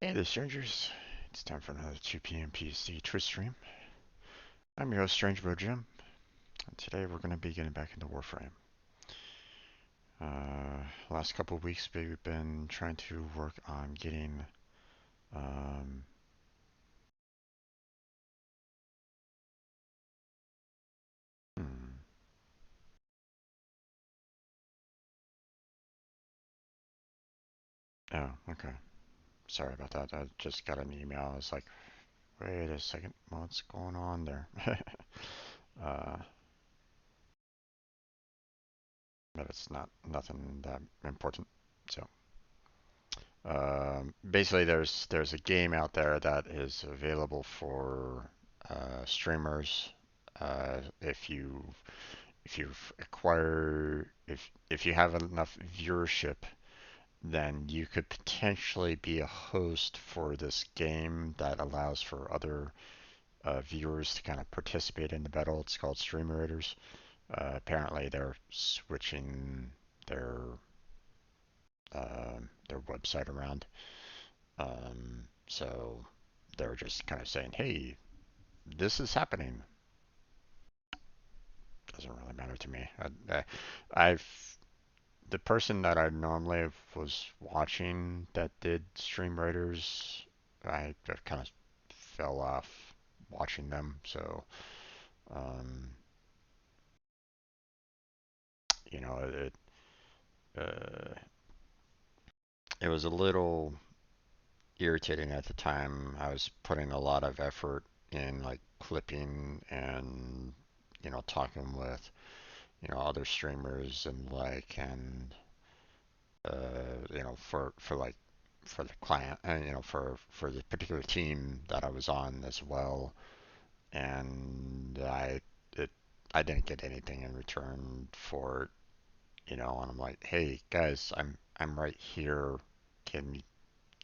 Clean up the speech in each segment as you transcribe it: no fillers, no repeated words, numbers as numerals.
Hey there, strangers. It's time for another 2 p.m. PST Twitch stream. I'm your host, Strangebro Jim, and today we're going to be getting back into Warframe. Last couple of weeks, we've been trying to work on getting, um, hmm, oh, okay. Sorry about that. I just got an email. I was like, wait a second, what's going on there? uh, but it's nothing that important. So, basically, there's a game out there that is available for streamers. If you've acquired if you have enough viewership, then you could potentially be a host for this game that allows for other viewers to kind of participate in the battle. It's called Streamer Raiders. Apparently, they're switching their their website around. So they're just kind of saying, "Hey, this is happening." Doesn't really matter to me. I've the person that I normally was watching that did Stream Raiders, I kind of fell off watching them. So, um, you know, uh, it was a little irritating at the time. I was putting a lot of effort in like clipping and talking with other streamers and for like for the client and for the particular team that I was on as well, and it I didn't get anything in return for and I'm like, hey guys, I'm right here. Can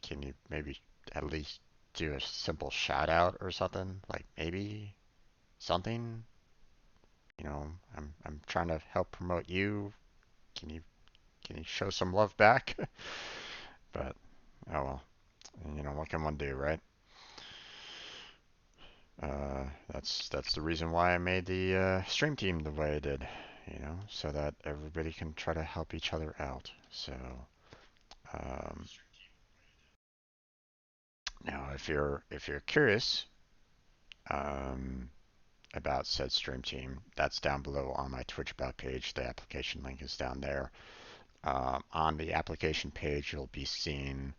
can you maybe at least do a simple shout out or something? Like maybe something, I'm trying to help promote you. Can you can you show some love back? But oh well, what can one do, right? That's the reason why I made the stream team the way I did, so that everybody can try to help each other out. So um, now, if you're curious um, about said stream team, that's down below on my Twitch about page. The application link is down there. On the application page, you'll be seeing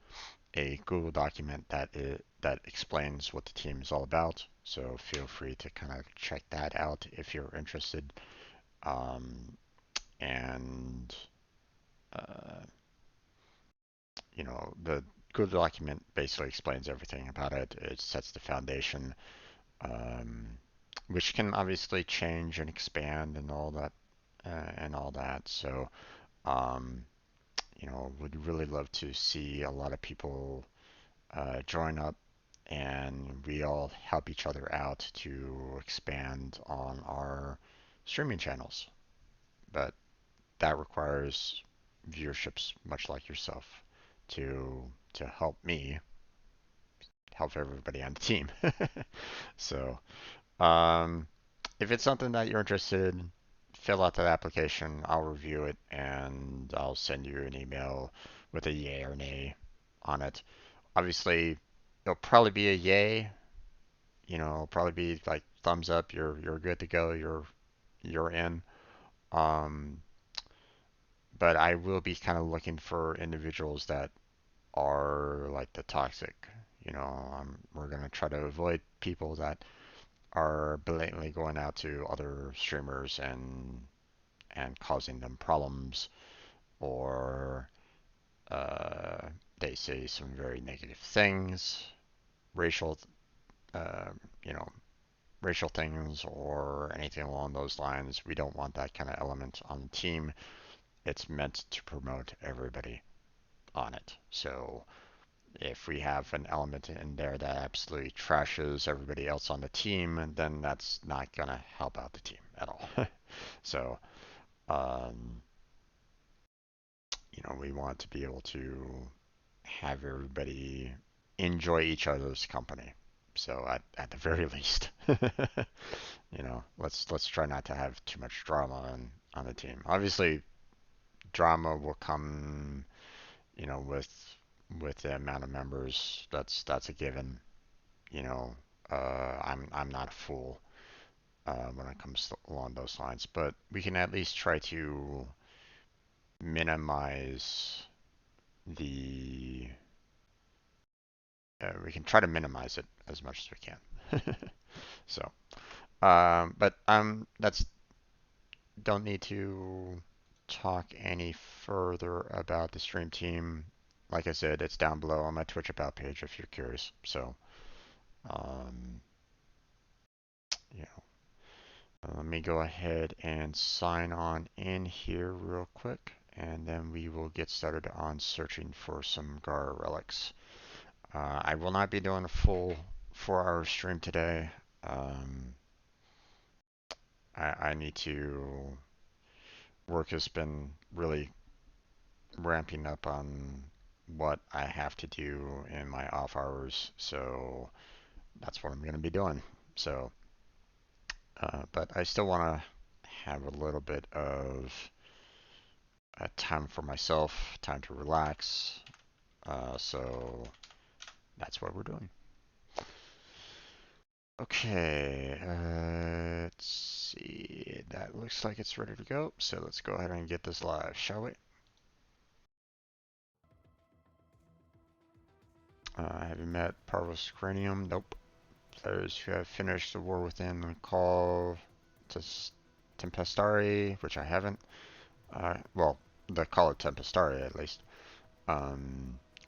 a Google document that explains what the team is all about. So feel free to kind of check that out if you're interested. Um, and uh, the Google document basically explains everything about it. It sets the foundation, um, which can obviously change and expand and all that. So, um, would really love to see a lot of people join up and we all help each other out to expand on our streaming channels. But that requires viewerships much like yourself to help me help everybody on the team. So, um, if it's something that you're interested in, fill out that application. I'll review it and I'll send you an email with a yay or nay on it. Obviously, it'll probably be a yay. It'll probably be like thumbs up. You're good to go. You're in. Um, but I will be kind of looking for individuals that are like the toxic. We're gonna try to avoid people that are blatantly going out to other streamers and causing them problems, or uh, they say some very negative things, racial, uh, you know, racial things, or anything along those lines. We don't want that kind of element on the team. It's meant to promote everybody on it. So if we have an element in there that absolutely trashes everybody else on the team, then that's not going to help out the team at all. So, um, we want to be able to have everybody enjoy each other's company. So at the very least, let's try not to have too much drama on the team. Obviously, drama will come, with the amount of members. That's a given. You know, I'm not a fool when it comes along those lines, but we can at least try to minimize the. We can try to minimize it as much as we can. So, but that's don't need to talk any further about the stream team. Like I said, it's down below on my Twitch about page if you're curious. So, um, you let me go ahead and sign on in here real quick, and then we will get started on searching for some Gar relics. I will not be doing a full 4-hour stream today. Um, I need to. Work has been really ramping up on what I have to do in my off hours, so that's what I'm going to be doing. So, but I still want to have a little bit of time for myself, time to relax. So that's what we're doing. Okay, let's see. That looks like it's ready to go. So let's go ahead and get this live, shall we? Have you met Parvus Cranium? Nope. Players who have finished the War Within the Call to Tempestari, which I haven't. Well, the Call of Tempestari at least.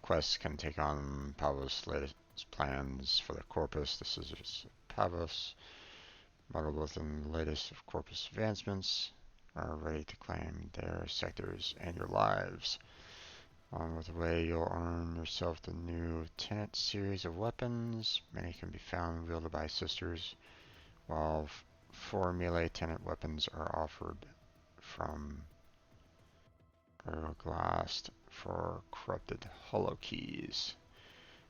Quests can take on Pavos' latest plans for the Corpus. This is just Pavos. Model within the latest of Corpus advancements are ready to claim their sectors and your lives. Along with the way, you'll arm yourself the new Tenet series of weapons. Many can be found wielded by sisters, while 4 melee Tenet weapons are offered from Glassed for corrupted hollow keys.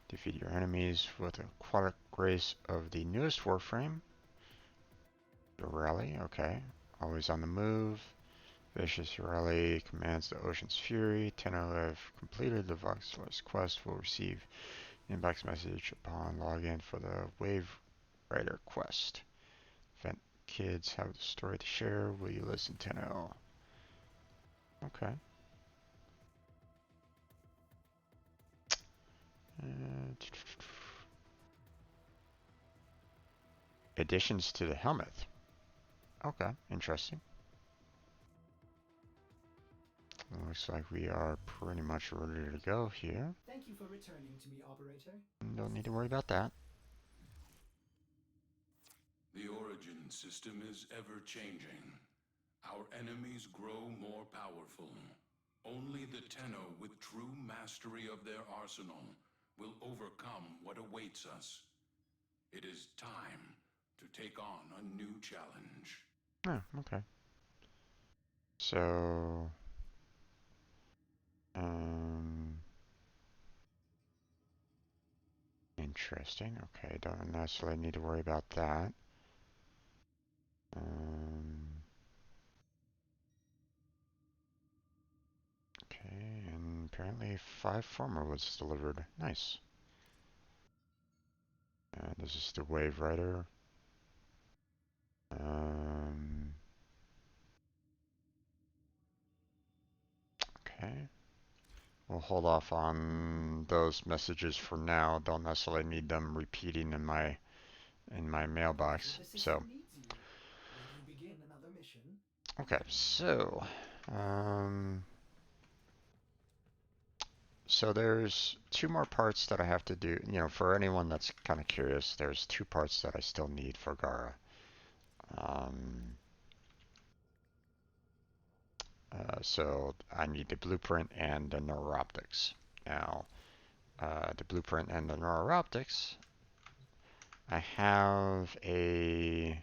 Defeat your enemies with the aquatic grace of the newest Warframe. The rally, okay. Always on the move. Vicious Rally commands the Ocean's Fury. 10 who have completed the Voxel's quest will receive an inbox message upon login for the Wave Rider quest. Event kids have the story to share. Will you listen, 10-0? Okay. Additions to the helmet. Okay, interesting. Looks like we are pretty much ready to go here. Thank you for returning to me, operator. Don't need to worry about that. The origin system is ever-changing. Our enemies grow more powerful. Only the Tenno with true mastery of their arsenal will overcome what awaits us. It is time to take on a new challenge. Oh, okay. So, interesting. Okay, don't necessarily need to worry about that. Okay, and apparently 5 former was delivered. Nice. And this is the Wave Rider. Okay. We'll hold off on those messages for now. Don't necessarily need them repeating in my mailbox. So, okay, so so there's 2 more parts that I have to do. For anyone that's kind of curious, there's 2 parts that I still need for Gara. So I need the blueprint and the neuroptics. Now, the blueprint and the neuroptics, I have a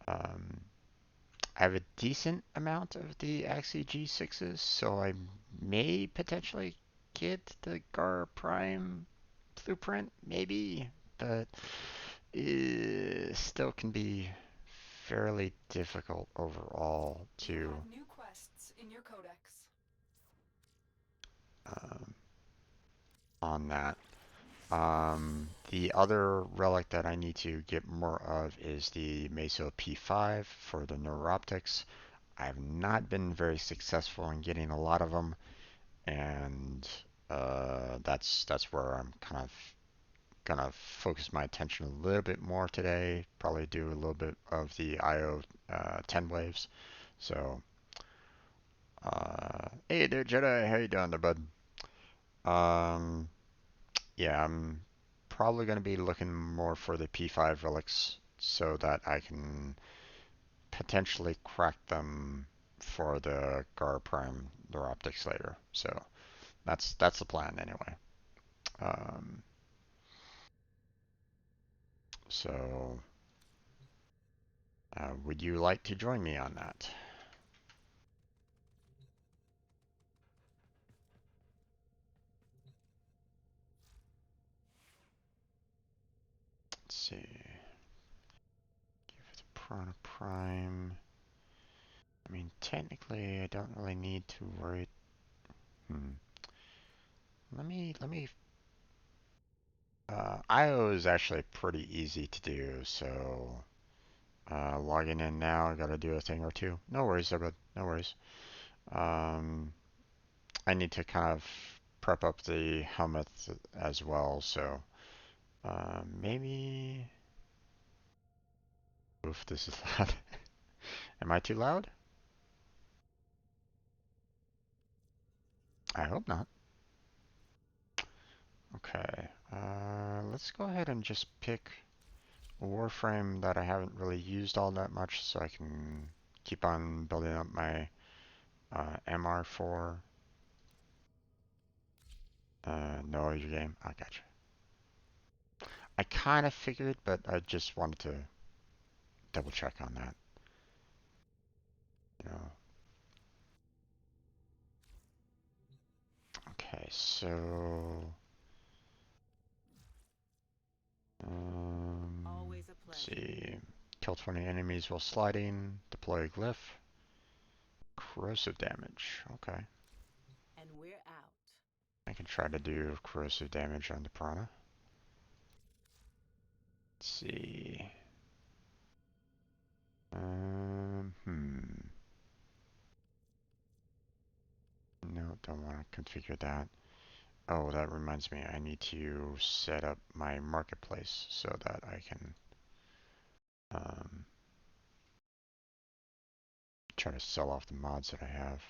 I have a decent amount of the Axie G6s, so I may potentially get the Gar Prime blueprint, maybe, but it still can be fairly difficult overall You to have new quests in your codex. um, on that. The other relic that I need to get more of is the Meso P5 for the neuroptics. I've not been very successful in getting a lot of them, and that's where I'm kind of gonna focus my attention a little bit more today. Probably do a little bit of the IO 10 waves. So, hey there, Jedi, how you doing there, bud? Um, yeah, I'm probably gonna be looking more for the P5 relics so that I can potentially crack them for the Gar Prime neuroptics later. So that's the plan anyway. Um, so would you like to join me on that? Let's see. Give it a Prana Prime. I mean, technically, I don't really need to worry. Hmm. Let me. IO is actually pretty easy to do, so logging in now, I gotta do a thing or two. No worries, everybody. No worries. Um, I need to kind of prep up the helmet as well, so maybe. Oof, this is loud. Am I too loud? I hope not. Okay, let's go ahead and just pick a Warframe that I haven't really used all that much so I can keep on building up my MR4. No, your game. I gotcha. I kind of figured, but I just wanted to double check on that. You know. Okay, so Always a let's pleasure. see. Kill 20 enemies while sliding. Deploy a glyph. Corrosive damage. Okay. And we're out. I can try to do corrosive damage on the Piranha. Let's see. Hmm. No, don't want to configure that. Oh, that reminds me, I need to set up my marketplace so that I can um, try to sell off the mods that I have.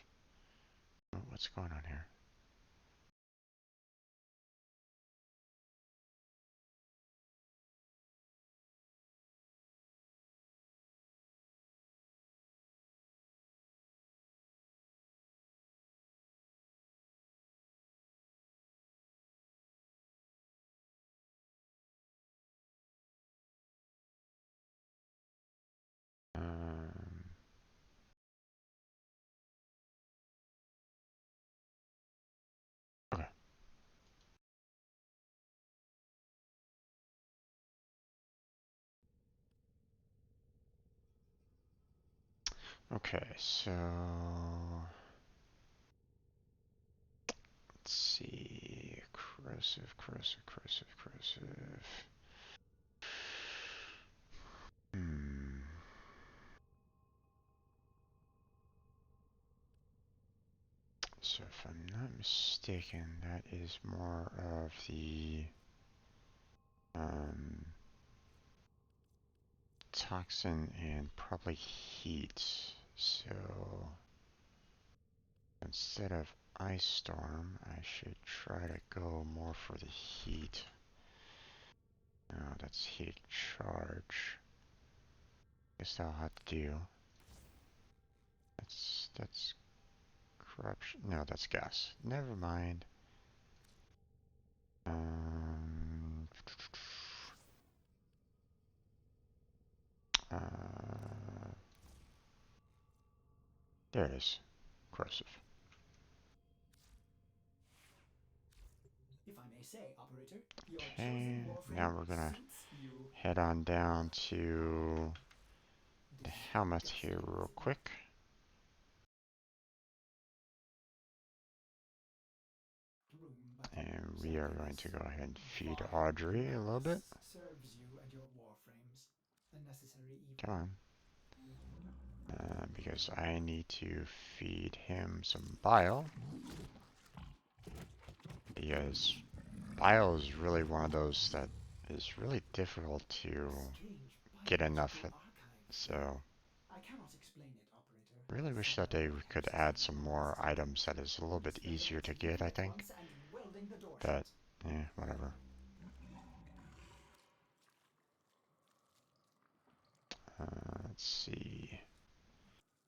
Oh, what's going on here? Um, okay. Okay, so let's see. Corrosive, corrosive, corrosive, corrosive. Hmm. So if I'm not mistaken, that is more of the um, toxin and probably heat. So instead of ice storm, I should try to go more for the heat. No, that's heat charge. Guess I'll have to do. That's corruption. No, that's gas. Never mind. Um, uh, there it is. Corrosive. may say, operator. Your chosen Okay, now Warframe we're gonna suits you. head on down to the This helmet just here real is. quick. Room, but And we are sadly going to this go ahead and feed vile Audrey a little bit. madness serves you and your Warframes unnecessary evil. Come on. Because I need to feed him some bile. Because bile is really one of those that is really difficult to Strange get enough biological of. archive here. So, I cannot explain it, operator. really wish that Someone they could perhaps add some some more wisdom items that teeth is a little bit instead of easier to get, executing I at think. once and welding the door But, shut. yeah, whatever. Let's see.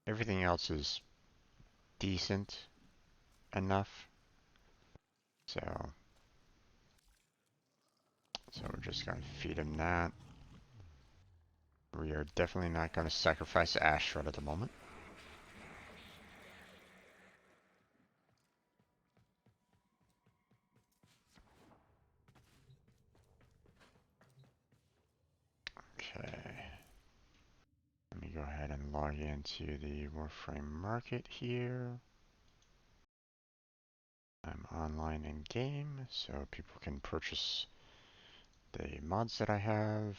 Everything else is decent enough. So we're just going to feed him that. We are definitely not going to sacrifice Ashford at the moment. Okay. Let me go ahead and log into the Warframe market here. I'm online in game, so people can purchase the mods that I have.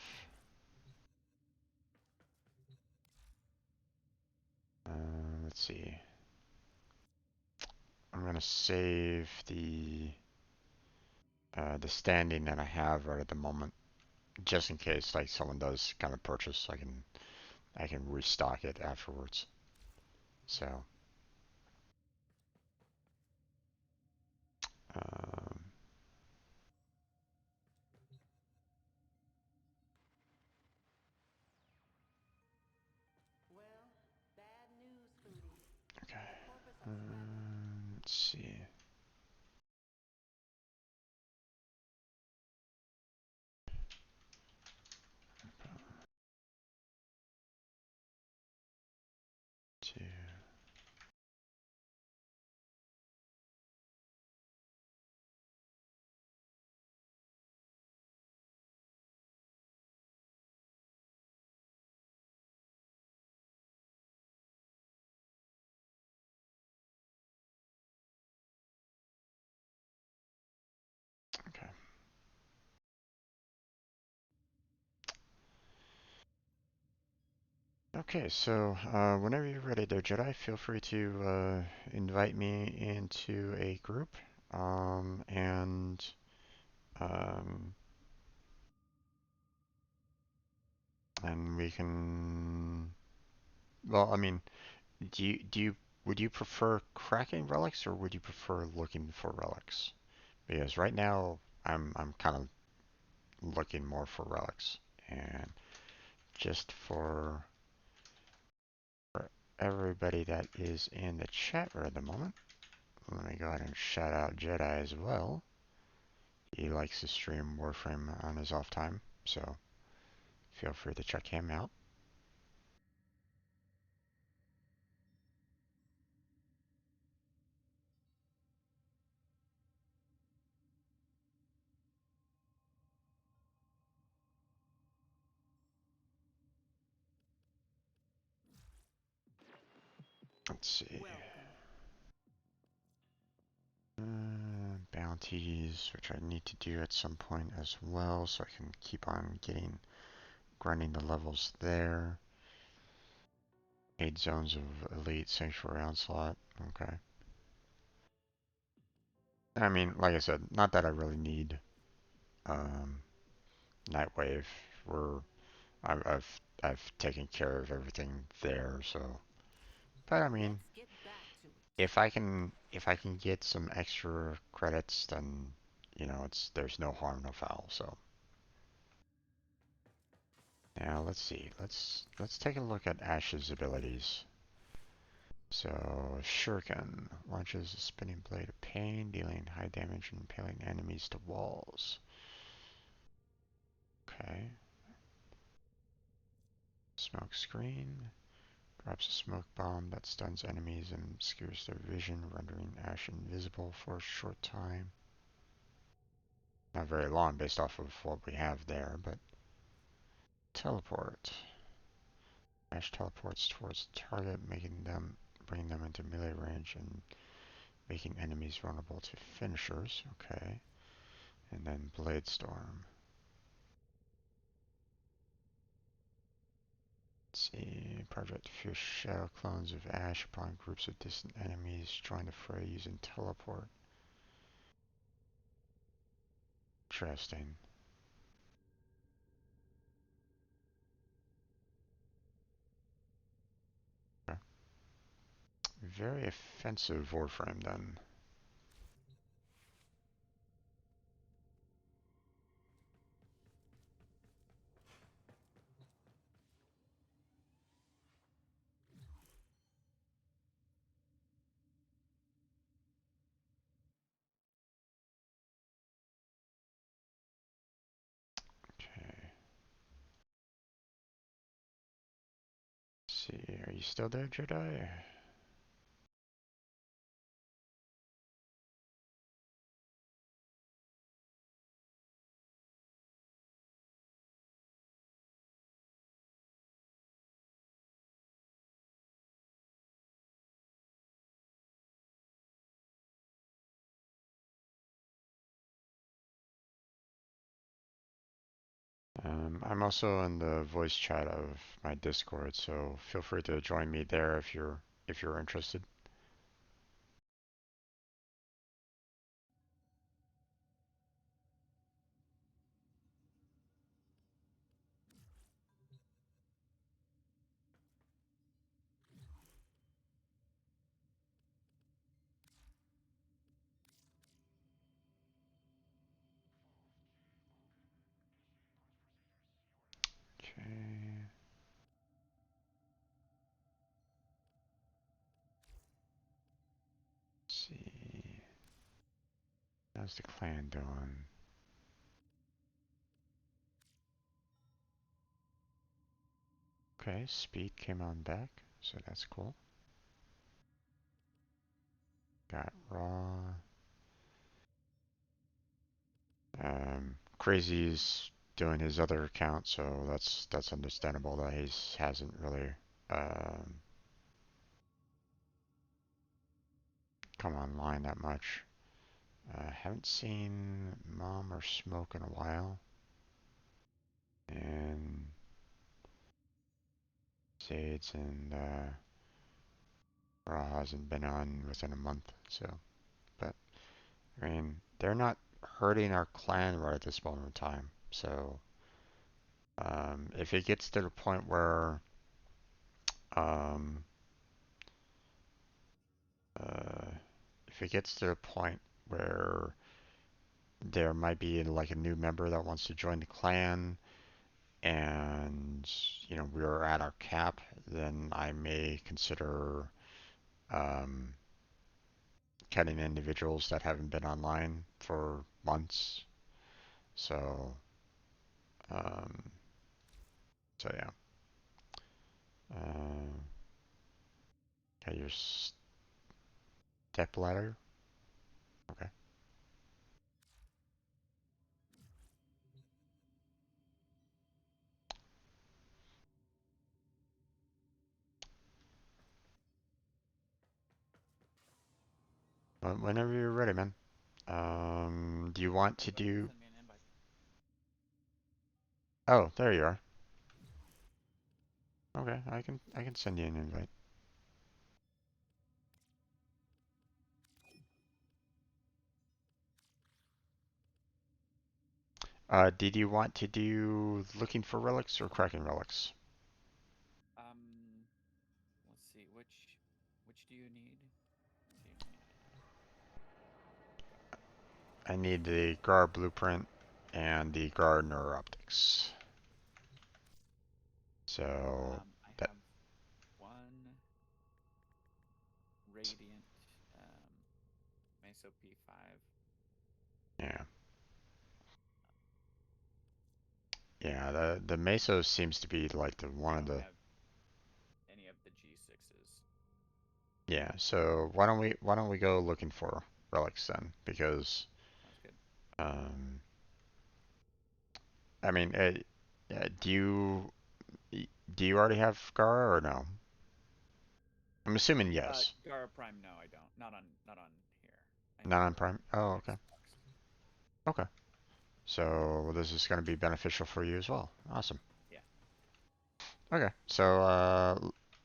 Let's see. I'm gonna save the standing that I have right at the moment, just in case like someone does kind of purchase. I can restock it afterwards. So. Um, Well, bad news, foodies. okay. The corpus are scrambled. Let's see. Two. Okay. Okay, so whenever you're ready there, Jedi, feel free to invite me into a group, and um, we can. Well, I mean, would you prefer cracking relics or would you prefer looking for relics? Because right now I'm kind of looking more for relics, and just for everybody that is in the chat right at the moment. Let me go ahead and shout out Jedi as well. He likes to stream Warframe on his off time, so feel free to check him out. Let's see. Welcome. Bounties, which I need to do at some point as well, so I can keep on grinding the levels there. 8 zones of elite sanctuary onslaught. Okay. I mean, like I said, not that I really need um, Nightwave. We're I've taken care of everything there, so. But I mean, Let's get back to it. if I can get some extra credits, then there's no harm, no foul. So now let's see. Let's take a look at Ash's abilities. So Shuriken launches a spinning blade of pain, dealing high damage and impaling enemies to walls. Okay. Smoke screen drops a smoke bomb that stuns enemies and obscures their vision, rendering Ash invisible for a short time. Not very long based off of what we have there, but teleport. Dash teleports towards the target, bringing them into melee range and making enemies vulnerable to finishers. Okay. And then Blade Storm. Let's see. Project Fierce Shadow clones of Ash upon groups of distant enemies. Join the fray using teleport. Interesting. Okay. Very offensive Warframe then. Okay. Let's see. Are you still there, Jedi? I'm also in the voice chat of my Discord, so feel free to join me there if you're interested. Okay. Let's see. How's the clan doing? Okay, speed came on back, so that's cool. Got raw. Crazy's doing his other account, so that's understandable that he hasn't really um, come online that much. Haven't seen Mom or Smoke in a while, and Zades and Raw hasn't been on within a month, so. But I mean, they're not hurting our clan right at this moment in time, so if it gets to the point where um, uh, if it gets to the point where there might be like a new member that wants to join the clan and we're at our cap, then I may consider um, cutting individuals that haven't been online for months. So um, so yeah. Okay, your step ladder. Okay. Whenever you're ready, man. Do you want to do? Send me an invite. Oh, there you are. Okay, I can send you an invite. Did you want to do looking for relics or cracking relics? Let's see, which do you need? Let's see. I need the Gar blueprint and the Gar neural optics. So I that have one Radiant Meso P5. yeah. Yeah, the Meso seems to be like the I one of don't the have any of the G6s. yeah. So why don't we go looking for relics then? Because Sounds good. um I mean, do do you already have Gara or no? I'm assuming yes. Gara Prime, no, I don't. Not on here. I Not need on it Prime. Oh, on okay. Xbox. Okay. So this is going to be beneficial for you as well. Awesome. Yeah. Okay. So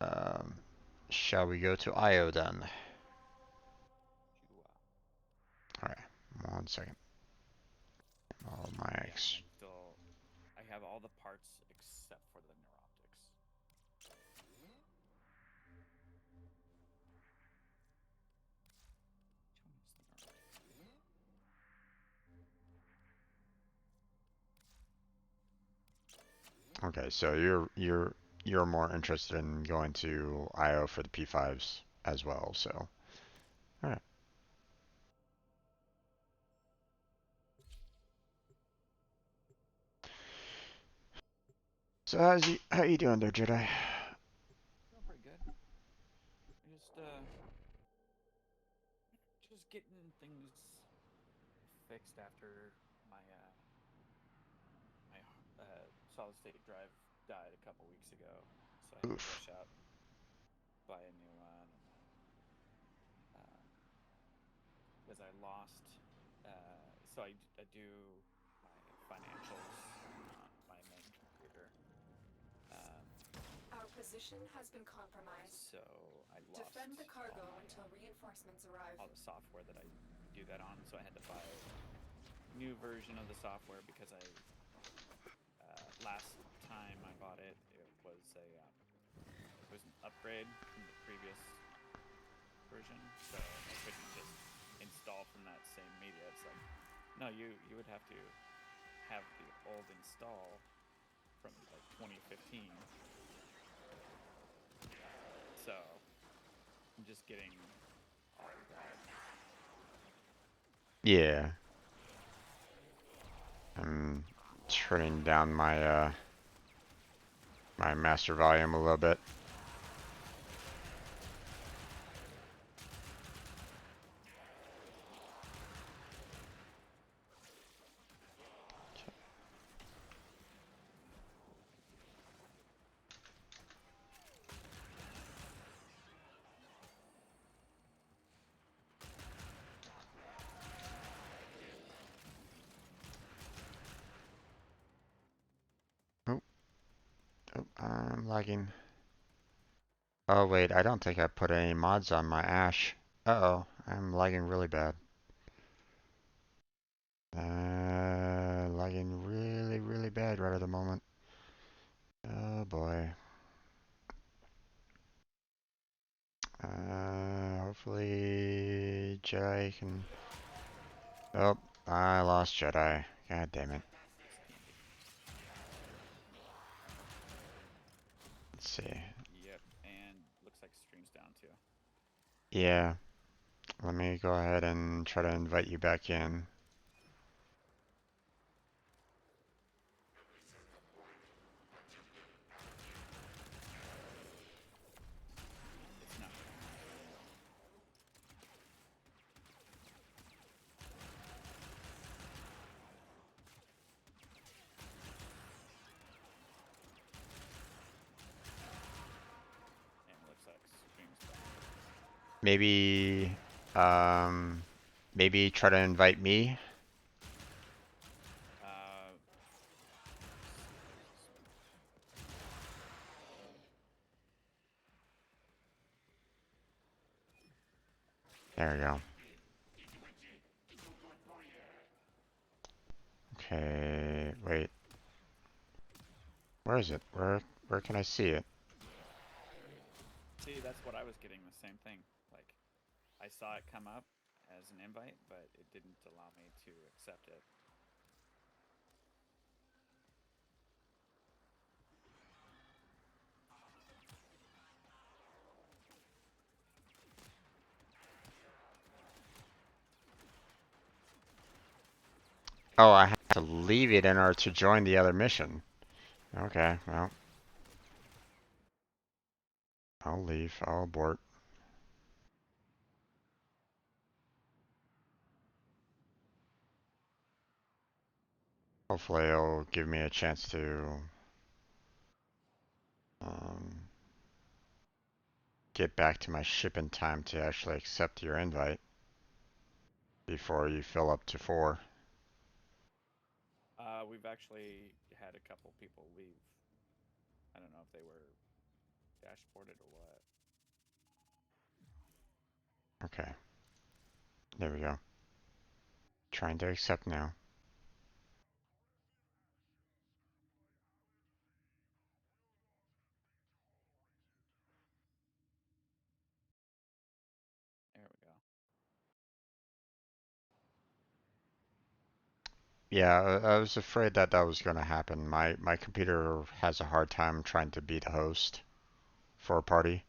um, shall we go to IO then? All right. 1 second. All my Yeah, and X. I have all the parts except for the neuroptics. Which one is the neuroptics? Okay. So you're more interested in going to IO for the P5s as well. So all right. So how you doing there, Jedi? Doing pretty good. Just getting things fixed after my my solid state drive died a couple weeks ago, so I had to Oof. rush out, buy a new one, and then because I lost, so I do my financials on my main computer. Um, Our position has been compromised. so I lost Defend the cargo all my until reinforcements arrive. all the software that I do that on, so I had to buy a new version of the software because I last time I bought it, it was an upgrade from the previous version, so I couldn't just install from that same media. It's like, no, you would have to have the old install from like 2015. So I'm just getting all of that. Yeah. I'm turning down my master volume a little bit. Oh, oh, I'm lagging. Oh wait, I don't think I put any mods on my Ash. Uh-oh, I'm lagging really bad. Lagging really, really bad right at the moment. Oh boy. Hopefully Jedi can... Oh, I lost Jedi. God damn it. It's candy. Let's see. Yep, and looks like stream's down too. Yeah, let me go ahead and try to invite you back in. It's not. And it looks like stream's down. Maybe, um, maybe try to invite me. Uh, There we go. Okay, wait. Where is it? Where can I see it? See, that's what I was getting, the same thing. Like, I saw it come up as an invite, but it didn't allow me to accept it. Oh, I have to leave it in order to join the other mission. Okay, well. I'll leave. I'll abort. Hopefully it'll give me a chance to get back to my ship in time to actually accept your invite before you fill up to 4. We've actually had a couple people leave. I don't know if they were dashboarded or what. Okay. There we go. Trying to accept now. There we go. Yeah, I was afraid that that was going to happen. My computer has a hard time trying to beat a host for a party.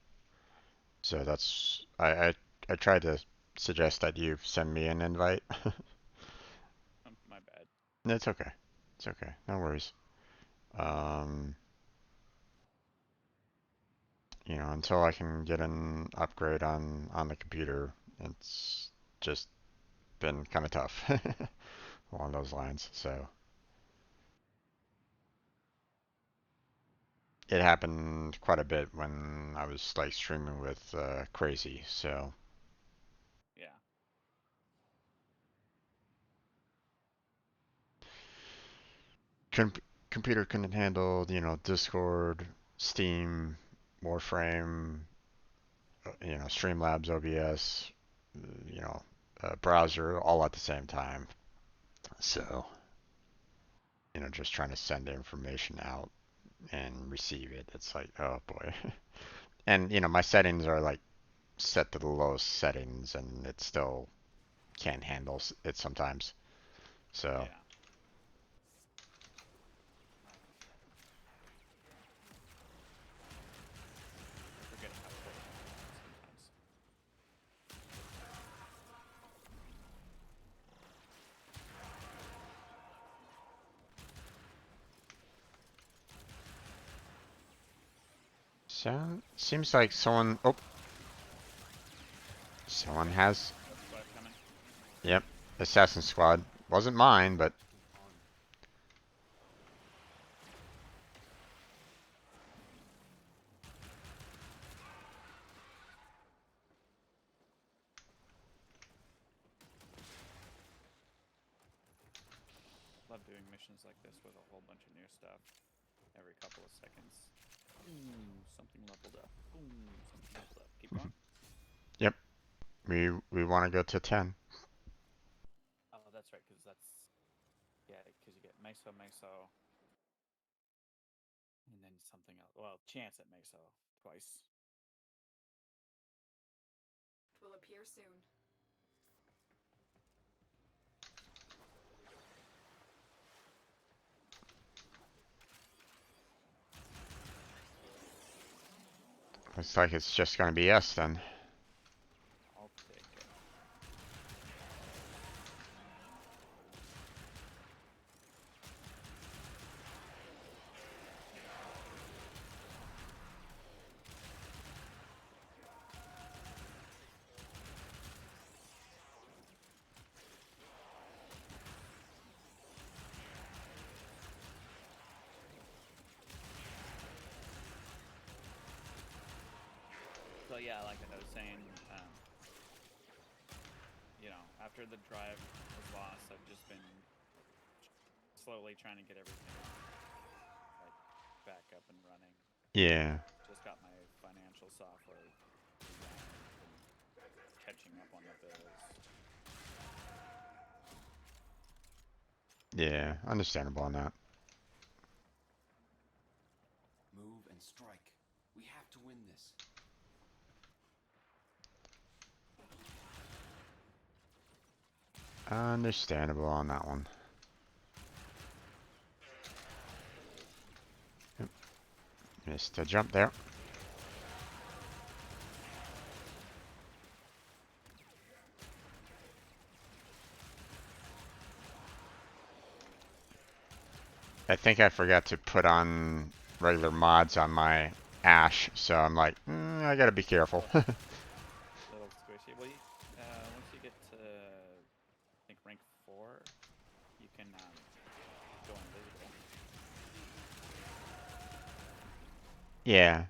So that's I tried to suggest that you send me an invite. My bad. It's okay. It's okay. No worries. Um, until I can get an upgrade on the computer, it's just been kind of tough along those lines. So it happened quite a bit when I was like streaming with Crazy. So Yeah. com computer couldn't handle, Discord, Steam, Warframe, Streamlabs, OBS, browser, all at the same time. So, just trying to send information out and receive it. It's like, oh boy. And, my settings are like set to the lowest settings and it still can't handle it sometimes. So, Yeah. I forget how important it is sometimes. seems like someone has, Ghost Squad coming. yep, Assassin Squad. Wasn't mine, but Love doing missions like this with a whole bunch of new stuff every couple of seconds. Ooh, something leveled up. Ooh, something leveled up. Keep going. yep, we want to go to 10. Oh, that's right, because because you get meso, and then something else. Well, chance at meso twice. Will appear soon. Looks like it's just going to be us then. I'll take it. So yeah, like I was saying, after the drive was lost, I've just been slowly trying to get everything like back up and running. Yeah. Just got my financial software designed and catching up on the bills. Yeah, understandable on that. Move and strike. We have to win this. Understandable on that one. Yep. Missed a jump there. I think I forgot to put on regular mods on my Ash, so I'm like, I gotta be careful. Little squishy. Well, once you get to, I think, rank 4, you can go Yeah.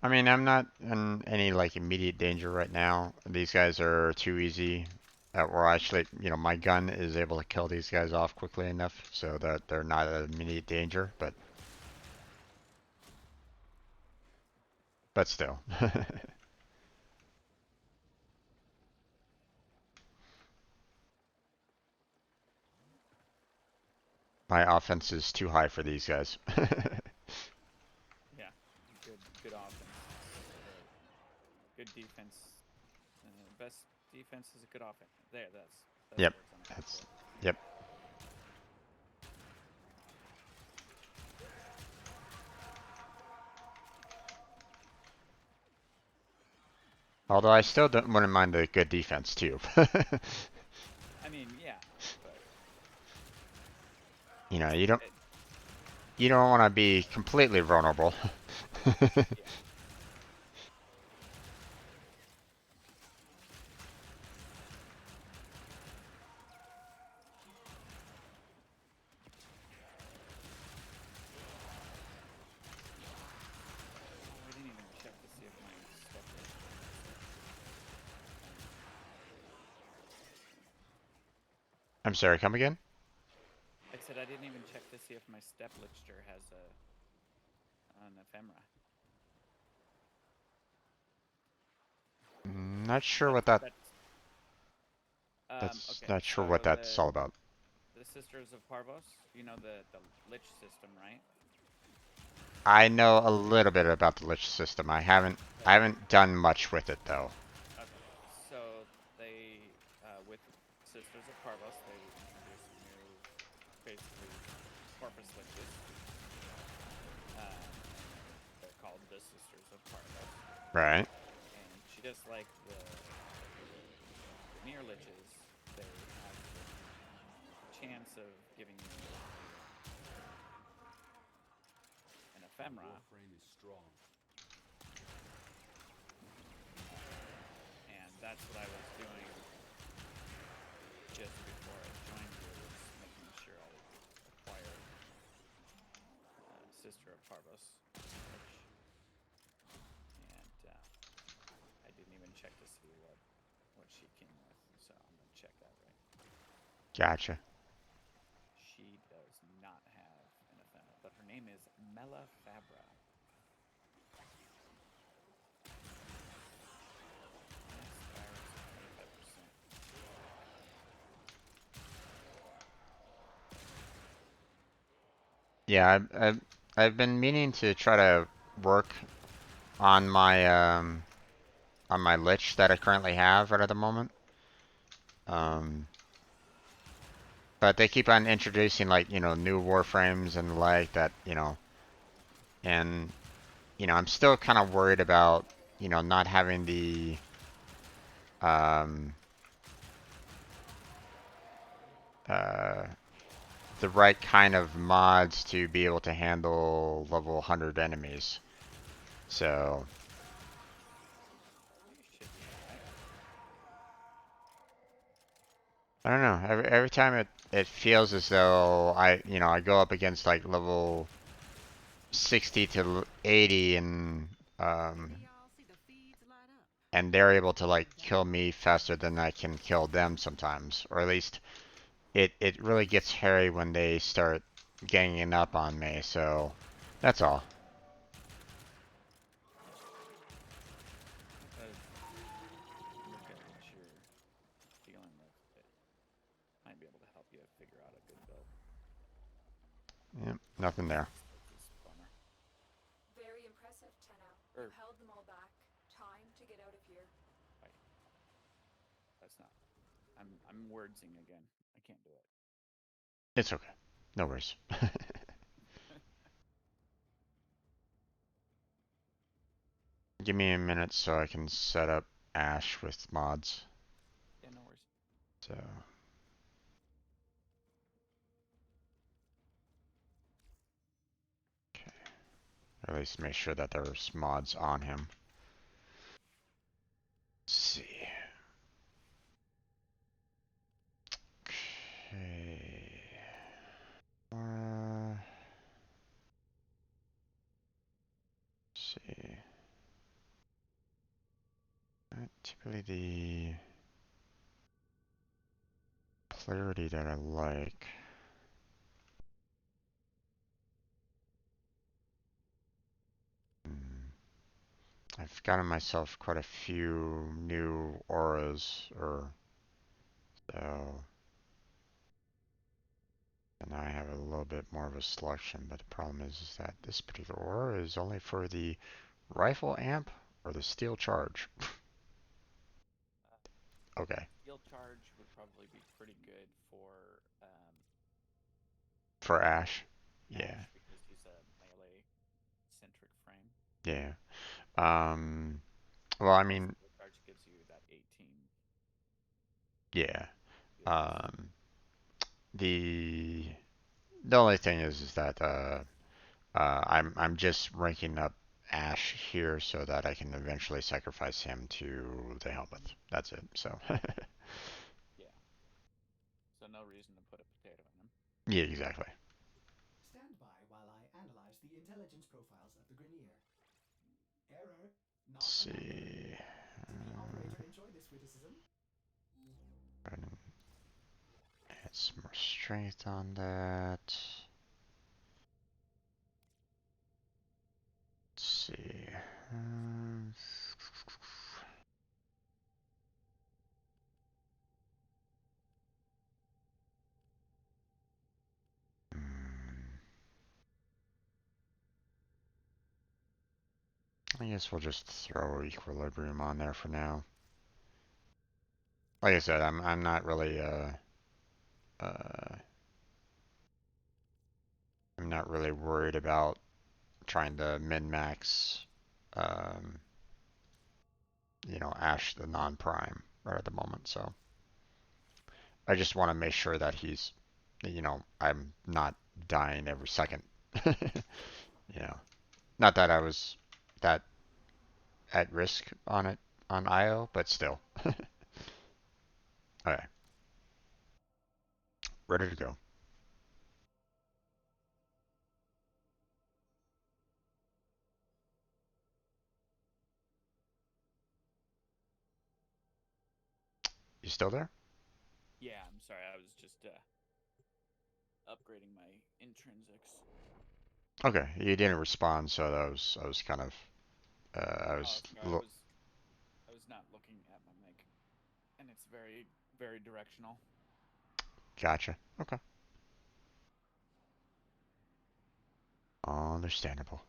I mean, I'm not in any like immediate danger right now. These guys are too easy. Or actually, my gun is able to kill these guys off quickly enough so that they're not an immediate danger, but still. My offense is too high for these guys. Yeah, good offense. Good defense. Best defense is a good offense. That's Yep. the words I'm looking That's for. yep. Although I still wouldn't mind a good defense too. I mean, yeah, but You know, it's, you don't it, you don't want to be completely vulnerable. yeah. Oh, I didn't even check to see if my step list. I'm sorry, come again? I said I didn't even check to see if my step lister has an ephemera. Not sure what that's Okay. not sure what So that's all about. the Sisters of Parvos, you know the lich system, right? I know a little bit about the lich system. I haven't Okay. I haven't done much with it though. Okay. So they with Sisters of Parvos, they introduced new, basically corpus liches. They're called the Sisters of Parvos, Right. and just like the near liches, they have the chance of giving you an ephemera. Warframe is strong. And that's what I was doing just before I joined you, was making sure I acquired Sister of Parvos, and I didn't even check to see what she came with, so I'm gonna check that right. Gotcha. She does not have an ephemera, but her name is Mela Fabra. Next virus is 25%. Yeah, I've been meaning to try to work on my lich that I currently have right at the moment. Um, but they keep on introducing like, new warframes and like that, and I'm still kind of worried about, not having um uh the right kind of mods to be able to handle level 100 enemies. So, You should be alright. I don't know. Every time it feels as though I go up against like level 60 to 80 um Maybe y'all see the feeds light up. and they're able to like kill me faster than I can kill them sometimes, or at least it really gets hairy when they start ganging up on me. So, that's all. If I look at what you're dealing with, it might be able to help you figure out a good build. Yep, nothing there. This is a bummer. Very impressive, Tenno. Or You held them all back. Time to get out of here. wait, that's not. I'm wordsing again. I can't do it. It's okay. No worries. Give me a minute so I can set up Ash with mods. Yeah, no worries. So, okay. Or at least make sure that there's mods on him. Let's see. Okay. Uh, really the clarity that I like. I've gotten myself quite a few new auras, or so, and now I have a little bit more of a selection, but the problem is that this particular aura is only for the rifle amp or the steel charge. Okay. Steel charge would probably be pretty good for For Ash. Yeah. Ash because he's a melee centric frame. Yeah. Well, I mean, Steel charge gives you that 18. yeah. Yes. The only thing is that I'm just ranking up Ash here so that I can eventually sacrifice him to the Helmuth. That's it. So Yeah. So no reason to put a potato in him. yeah, exactly. Stand by while I analyze the intelligence profiles of the Grineer. Error. Not Let's commanded. see. Did the operator enjoy this witticism? Add some more strength on that. Let's see. Um, I guess we'll just throw equilibrium on there for now. Like I said, I'm not really uh I'm not really worried about trying to min-max um Ash the non-prime right at the moment, so I just want to make sure that he's I'm not dying every second. you know. Not that I was that at risk on it on IO, but still. Okay. Ready to go. You still there? Yeah, I'm sorry. I was just upgrading my intrinsics. Okay, you didn't respond, so I was kind of I Oh, was sorry. I was not looking at my mic, and it's very very directional. gotcha. Okay. Understandable.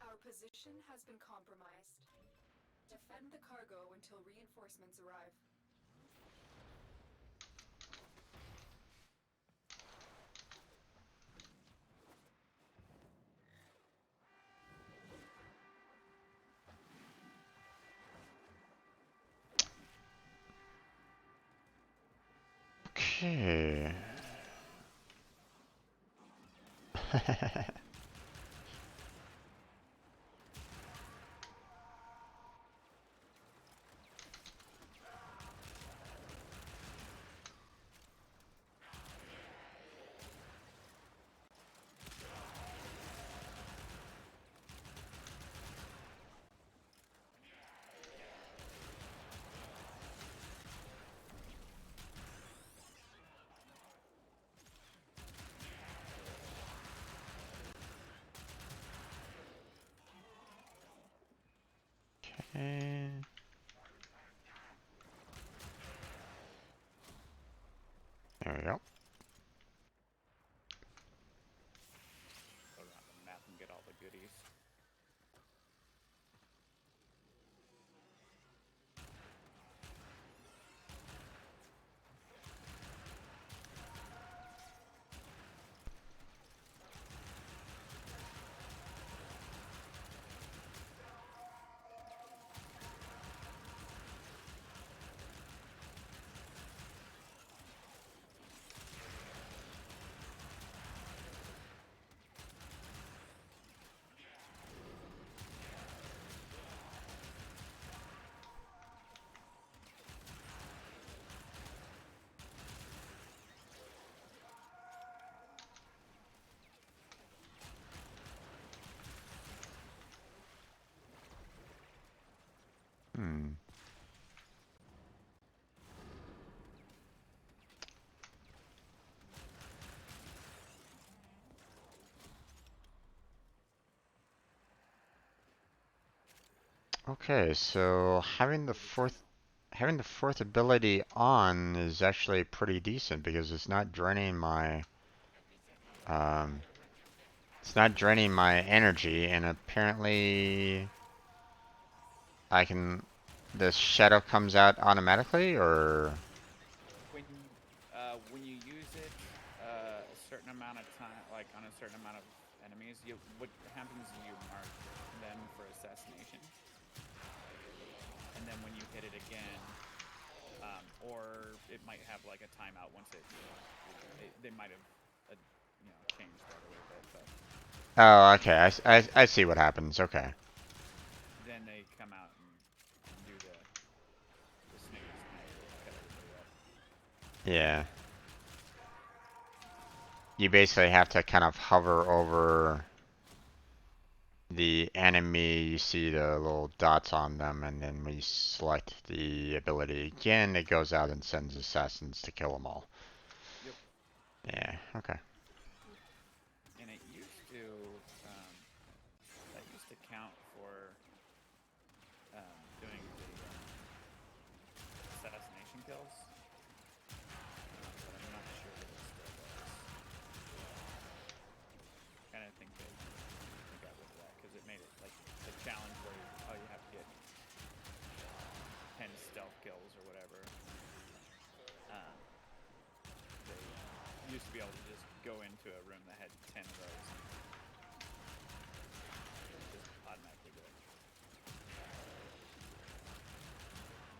Our position has been compromised. Defend the cargo until reinforcements arrive. Okay. Hmm. Okay, so having the fourth ability on is actually pretty decent because um it's not draining my energy, and apparently I can the shadow comes out automatically, or When you use it a certain amount of time, like on a certain amount of enemies, what happens is you mark them for assassination, and then when you hit it again, or it might have like a timeout once they might have changed that a little bit, but oh, okay, I see what happens. Okay. then they come out and do the snake cut everybody up. Yeah. You basically have to kind of hover over the enemy, you see the little dots on them, and then when you select the ability again, it goes out and sends assassins to kill them all. Yep. Yeah, okay. And it used to, that used to count for doing the assassination kills, but I'm not sure that it still does. Kind of think they got rid of that because it made it like the challenge where you have to get 10 stealth kills or whatever. They used to be able to just go into a room that had 10 of those and just automatically do it.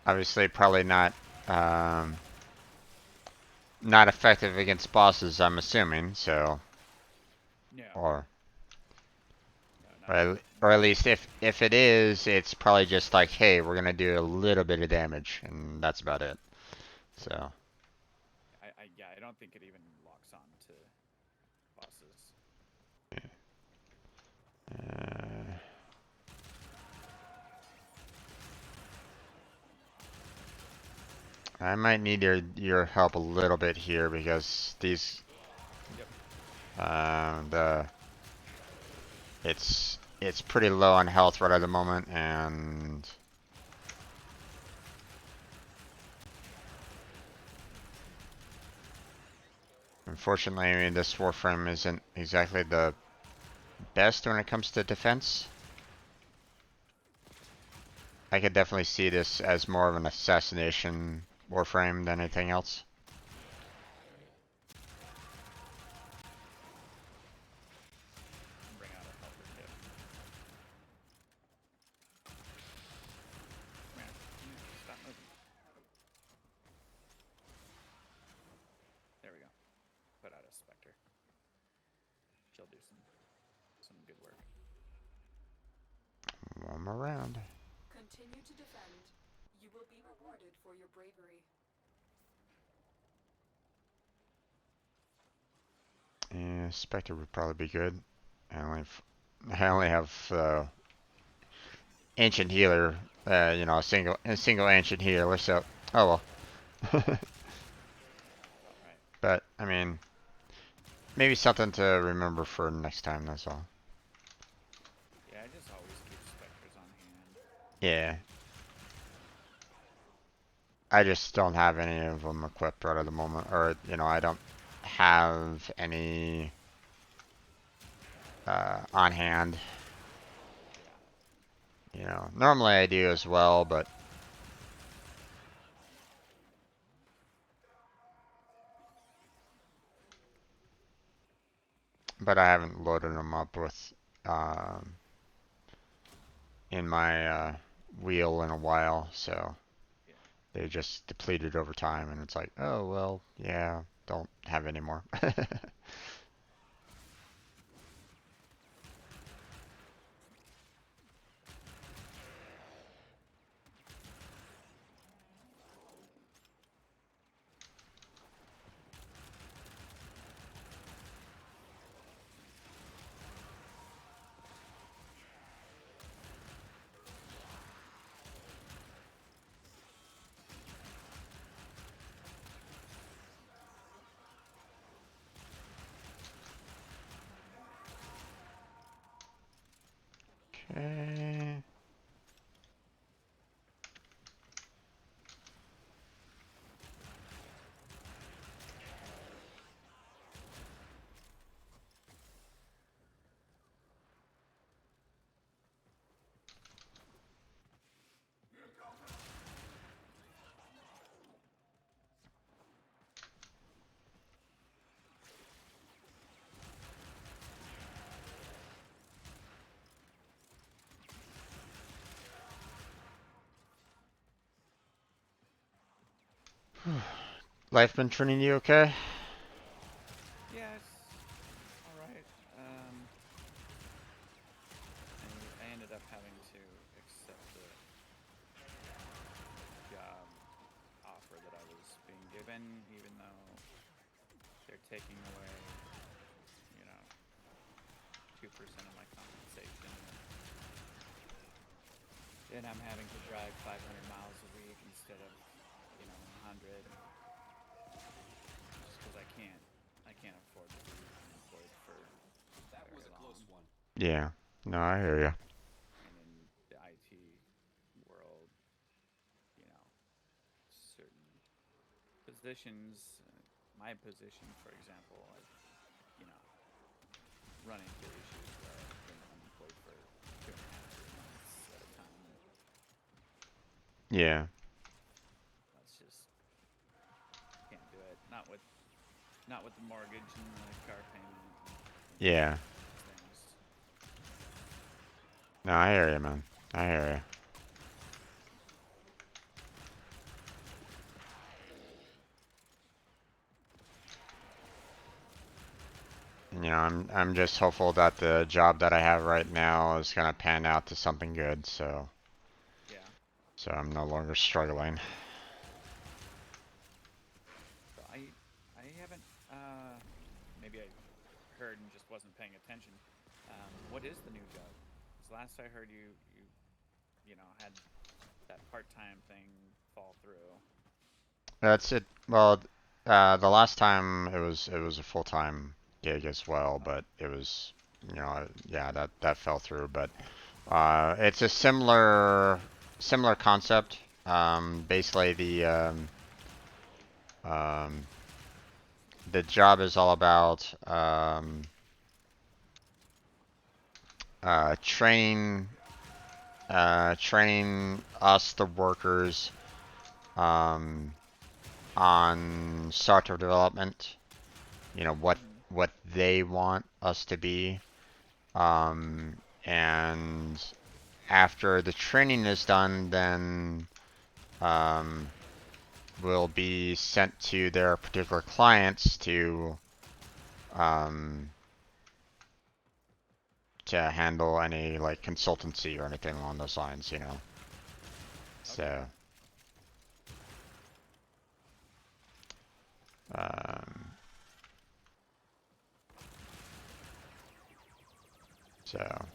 Obviously, probably not effective against bosses, I'm assuming, so, No. or No, not at or at least if it is, it's probably just like, hey, we're gonna do a little bit of damage, and that's about it. So, I don't think it even locks on to bosses. uh, I might need your help a little bit here because these, the it's pretty low on health right at the moment, and unfortunately, I mean, this Warframe isn't exactly the best when it comes to defense. I could definitely see this as more of an assassination Warframe than anything else. Bring out a helper kit. Man, stop moving. There we go. Put out a Spectre. She'll do some good work. One more round. Continue to defend. You will be rewarded for your bravery. Yeah, Spectre would probably be good. I only have ancient healer. You know, a single ancient healer. So, oh well. Alright. But I mean, maybe something to remember for next time. That's all. Yeah, I just always keep Spectres on hand. Yeah. I just don't have any of them equipped right at the moment, or you know, I don't have any on hand. You know, normally I do as well, but I haven't loaded them up with um, in my wheel in a while, so Yeah. they just depleted over time, and it's like, oh well, yeah, don't have any more. Okay. Life been treating you okay? Yeah, it's all right. I ended up having to accept the job offer that I was being given, even though they're taking away, 2% of my compensation. Then I'm having to drive 500 miles a week instead of, 100, just because I can't afford to be employed for That was very a long. close one. Yeah. No, I hear you. And in the IT world, certain positions, my position, for example, I've, run into issues where I've been unemployed for 2.5, 3 months at a time. Yeah. That's just can't do it. Not with the mortgage and the car payment Yeah. and things. No, I hear you, man. I hear you. I'm just hopeful that the job that I have right now is gonna pan out to something good, so Yeah. I'm no longer struggling. So I haven't maybe I heard and just wasn't paying attention. What is the new job? Because last I heard you had that part-time thing fall through. That's it. Well, the last time it was a full-time gig as well, Oh, but it was, yeah, that fell through. But it's a similar concept. Basically, um, the job is all about training training us the workers um, on software development. You know mm-hmm. what they want us to be. And after the training is done, then um, will be sent to their particular clients um, to handle any like consultancy or anything along those lines. Okay. So, um, so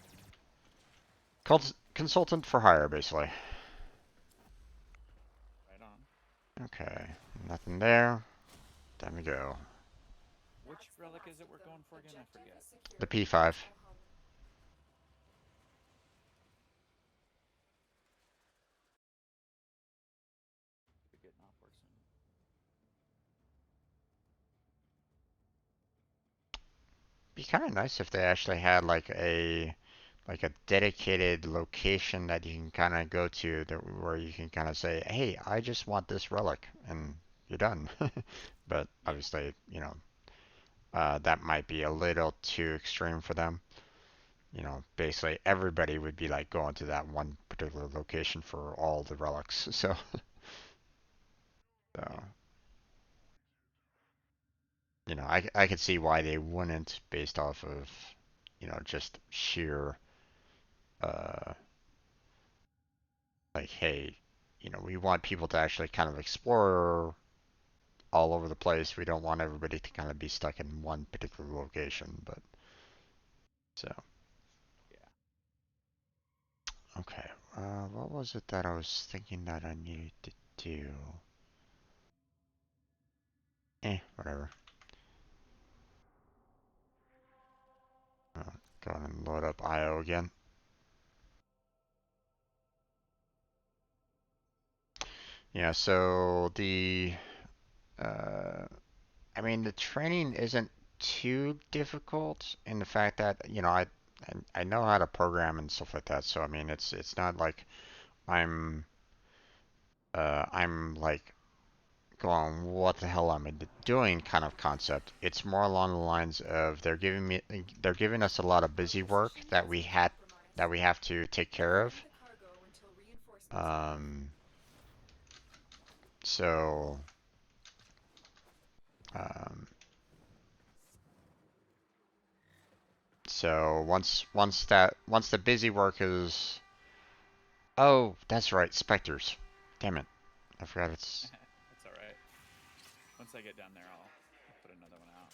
consultant for hire, basically. Right on. Okay, nothing there. Time to go. Which relic is it we're going for again? I Objective forget. is secured. The P5. Go home. We're getting off work soon. Be kind of nice if they actually had like a dedicated location that you can kind of go to where you can kind of say, "Hey, I just want this relic," and you're done. But Yeah. obviously, that might be a little too extreme for them. Basically everybody would be like going to that one particular location for all the relics. So, Yeah. I could see why they wouldn't based off of, just sheer, uh, like, hey, we want people to actually kind of explore all over the place. We don't want everybody to kind of be stuck in one particular location, but so, Yeah. okay. What was it that I was thinking that I needed to do? Whatever. Go ahead and load up IO again. Yeah, so I mean, the training isn't too difficult in the fact that, I know how to program and stuff like that. So I mean, it's not like I'm I'm like going, what the hell am I doing kind of concept. It's more along the lines of they're giving us a lot of busy This work machine has been that compromised. we have to take care of. Defend the cargo until reinforcements arrive. Um, so um, so once the busy work is, oh, that's right, specters. Damn it, I forgot it's. That's all right. Once I get down there, I'll put another one out.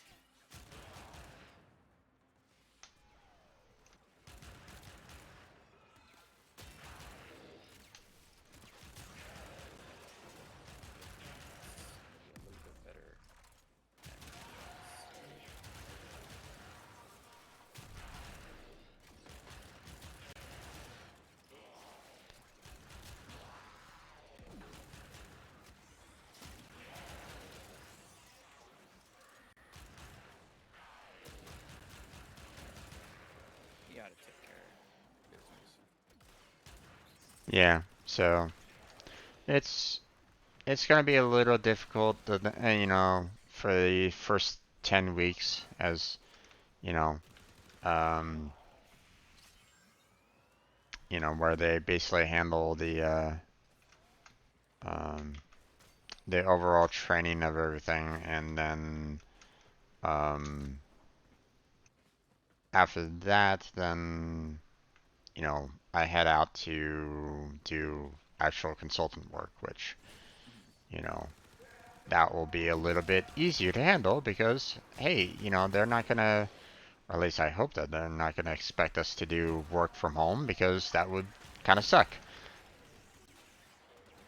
Be a little bit better. You gotta take care of business. Yeah, so it's it's gonna be a little difficult, for the first 10 weeks, as you know, um, where they basically handle um, the overall training of everything, and then um, after that, then I head out to do actual consultant work, which you know that will be a little bit easier to handle because hey, they're not gonna, or at least I hope that they're not gonna expect us to do work from home because that would kind of suck.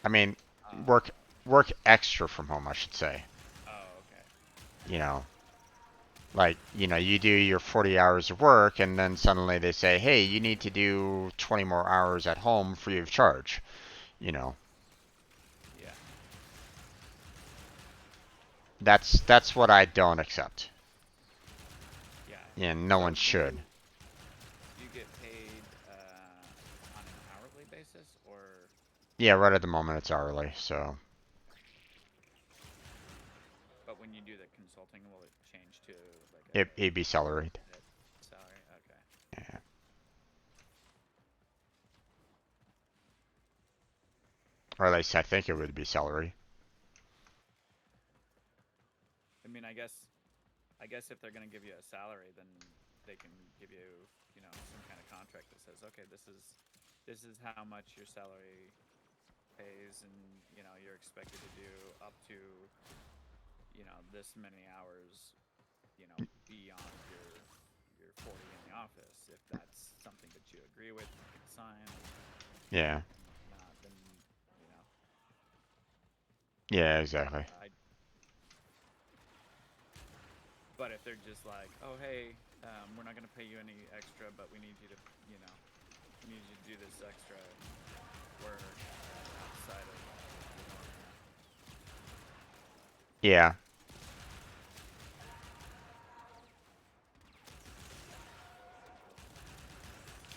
I mean, Uh, work work extra from home, I should say. oh, okay. You know, like, you do your 40 hours of work and then suddenly they say, "Hey, you need to do 20 more hours at home free of charge." You know, Yeah. that's what I don't accept. Yeah. And no So one should. you get paid on an hourly basis, or Yeah, right at the moment it's hourly, so but when you do the consulting, will it change to like it'd be salaried. a salary? Okay. Yeah. Or at least I think it would be salary. I mean, I guess if they're gonna give you a salary, then they can give you, some kind of contract that says, okay, this is how much your salary pays, and you're expected to do up to, this many hours, beyond your 40 in the office. If that's something that you agree with, you can sign. Yeah. Not, then you know. Yeah, exactly. But if they're just like, oh hey, we're not gonna pay you any extra, but we need you to, we need you to do this extra work outside of the normal. Yeah.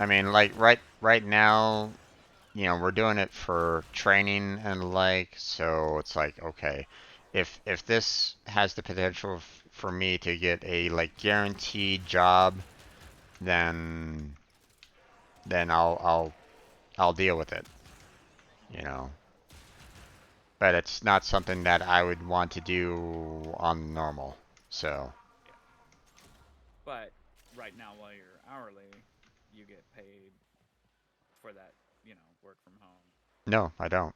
I mean, like right now, we're doing it for training and like, so it's like, okay, if this has the potential for me to get a like guaranteed job, then I'll deal with it, you know. But it's not something that I would want to do on normal. So, Yeah. But right now, while you're hourly, you get paid for that, work from home. no, I don't.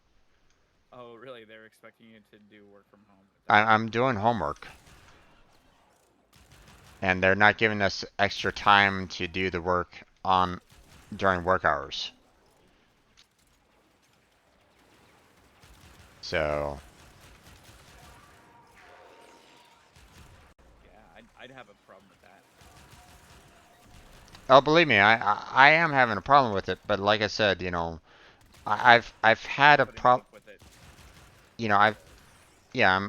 Oh, really? They're expecting you to do work from home without. I'm doing homework, and they're not giving us extra time to do the work on during work hours. So, Yeah, I'd have a problem with that. oh, believe me, I am having a problem with it. But like I said, I've had a Putting problem. up with it. you know,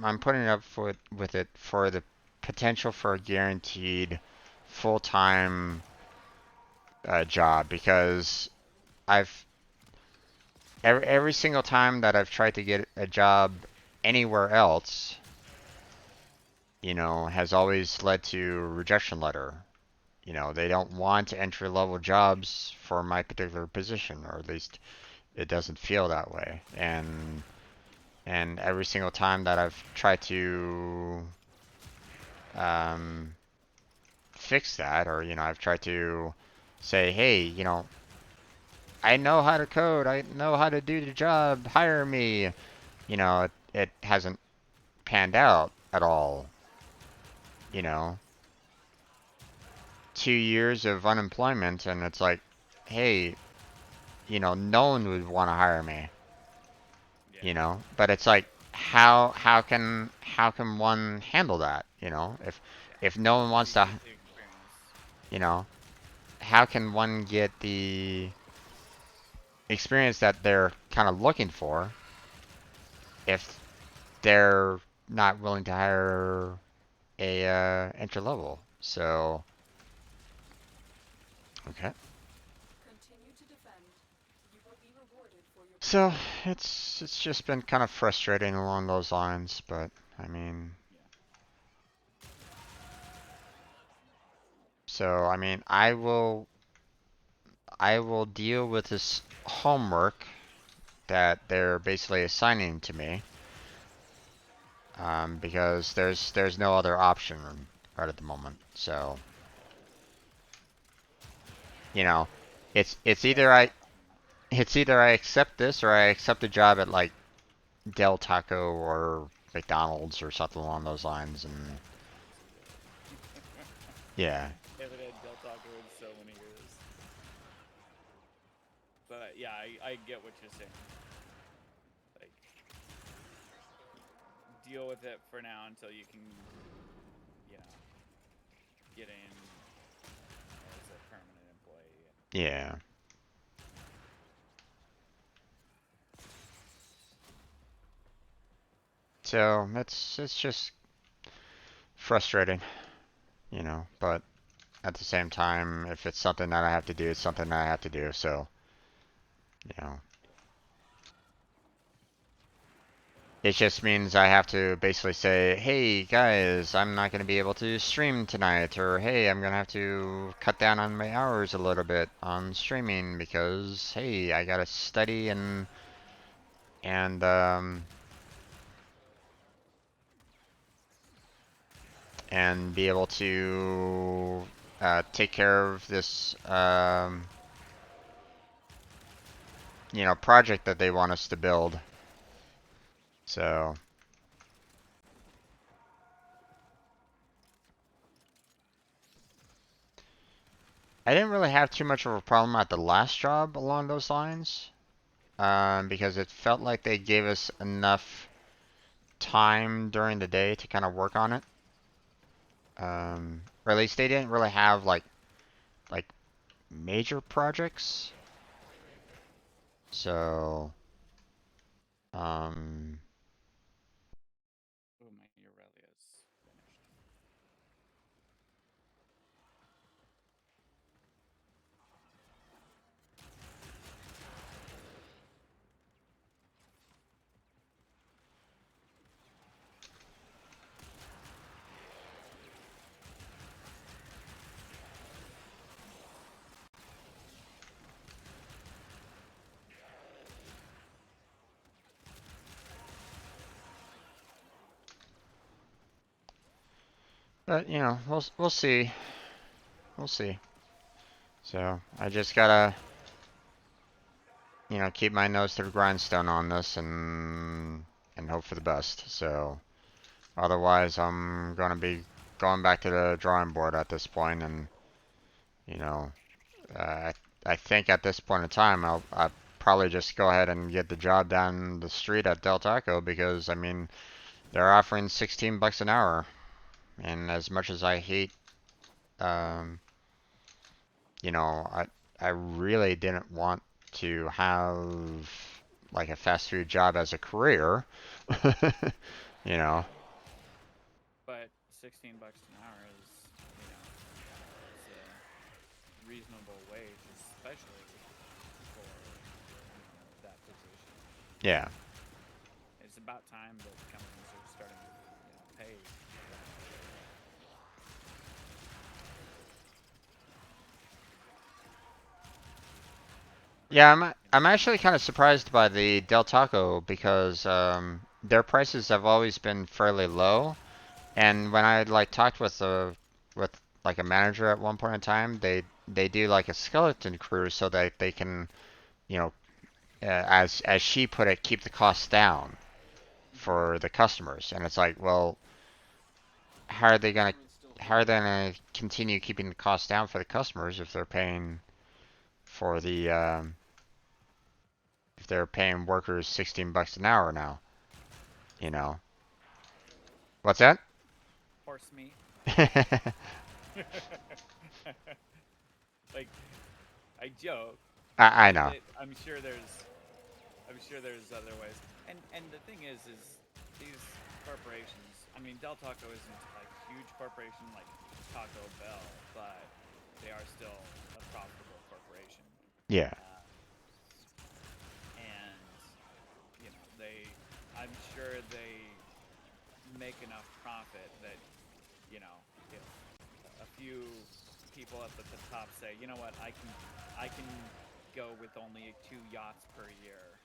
I'm putting it up for with it for the potential for a guaranteed full-time job because I've every single time that I've tried to get a job anywhere else, has always led to a rejection letter. They don't want entry-level jobs for my particular position, or at least it doesn't feel that way. And every single time that I've tried to um, fix that, or I've tried to say, hey, I know how to code, I know how to do the job, hire me. It hasn't panned out at all. You know, 2 years of unemployment, and it's like, hey, no one would want to hire me. Yeah. But it's like, how can one handle that? If no one wants You to, get the experience. you know, how can one get the experience that they're kind of looking for if they're not willing to hire a entry level? So, okay. Continue to defend. You will be rewarded for your So it's just been kind of frustrating along those lines, but I mean, so I mean, I will deal with this homework that they're basically assigning to me, because there's no other option right at the moment. So, you know, it's it's Yeah. either I it's either I accept this or I accept a job at like Del Taco or McDonald's or something along those lines, and yeah. Haven't had Del Taco in so many years. But yeah, I get what you're saying. Like, deal with it for now until you can, you know, get in as a permanent employee. Yeah. So it's just frustrating, but at the same time, if it's something that I have to do, it's something that I have to do. So, you know, it just means I have to basically say, hey guys, I'm not going to be able to stream tonight, or hey, I'm going to have to cut down on my hours a little bit on streaming because hey, I got to study and and be able to take care of this project that they want us to build. So I didn't really have too much of a problem at the last job along those lines, because it felt like they gave us enough time during the day to kind of work on it. Or at least they didn't really have like major projects. So um, Oh, my Aurelia's finished. but we'll see. We'll see. So I just gotta keep my nose to the grindstone on this and hope for the best. So otherwise, I'm gonna be going back to the drawing board at this point, and you know, I think at this point in time, I'll probably just go ahead and get the job down the street at Del Taco because I mean they're offering 16 bucks an hour, and as much as I hate, um, I really didn't want to have like a fast food job as a career, you know. But $16 an hour is, you know, it's a reasonable wage, especially for that position. Yeah. It's about time that companies are starting to, pay. Yeah, I'm actually kind of surprised by the Del Taco because their prices have always been fairly low, and when I like talked with like a manager at one point in time, they do like a skeleton crew so that they can, you know, as she put it, keep the costs down Mm-hmm. for the customers. And it's like, well, how are they gonna Government's still how are they here. gonna continue keeping the costs down for the customers if they're paying for the if they're paying workers $16 an hour now, you Horse meat. know? What's that? Horse meat. Like, I joke, I but know. I'm sure there's other ways. And the thing is these corporations. I mean, Del Taco isn't a huge corporation like Taco Bell, but they are still a profitable corporation. Yeah. Uh, and I'm sure they make enough profit that if a few people up at the top say, you know what, I can go with only 2 yachts per year.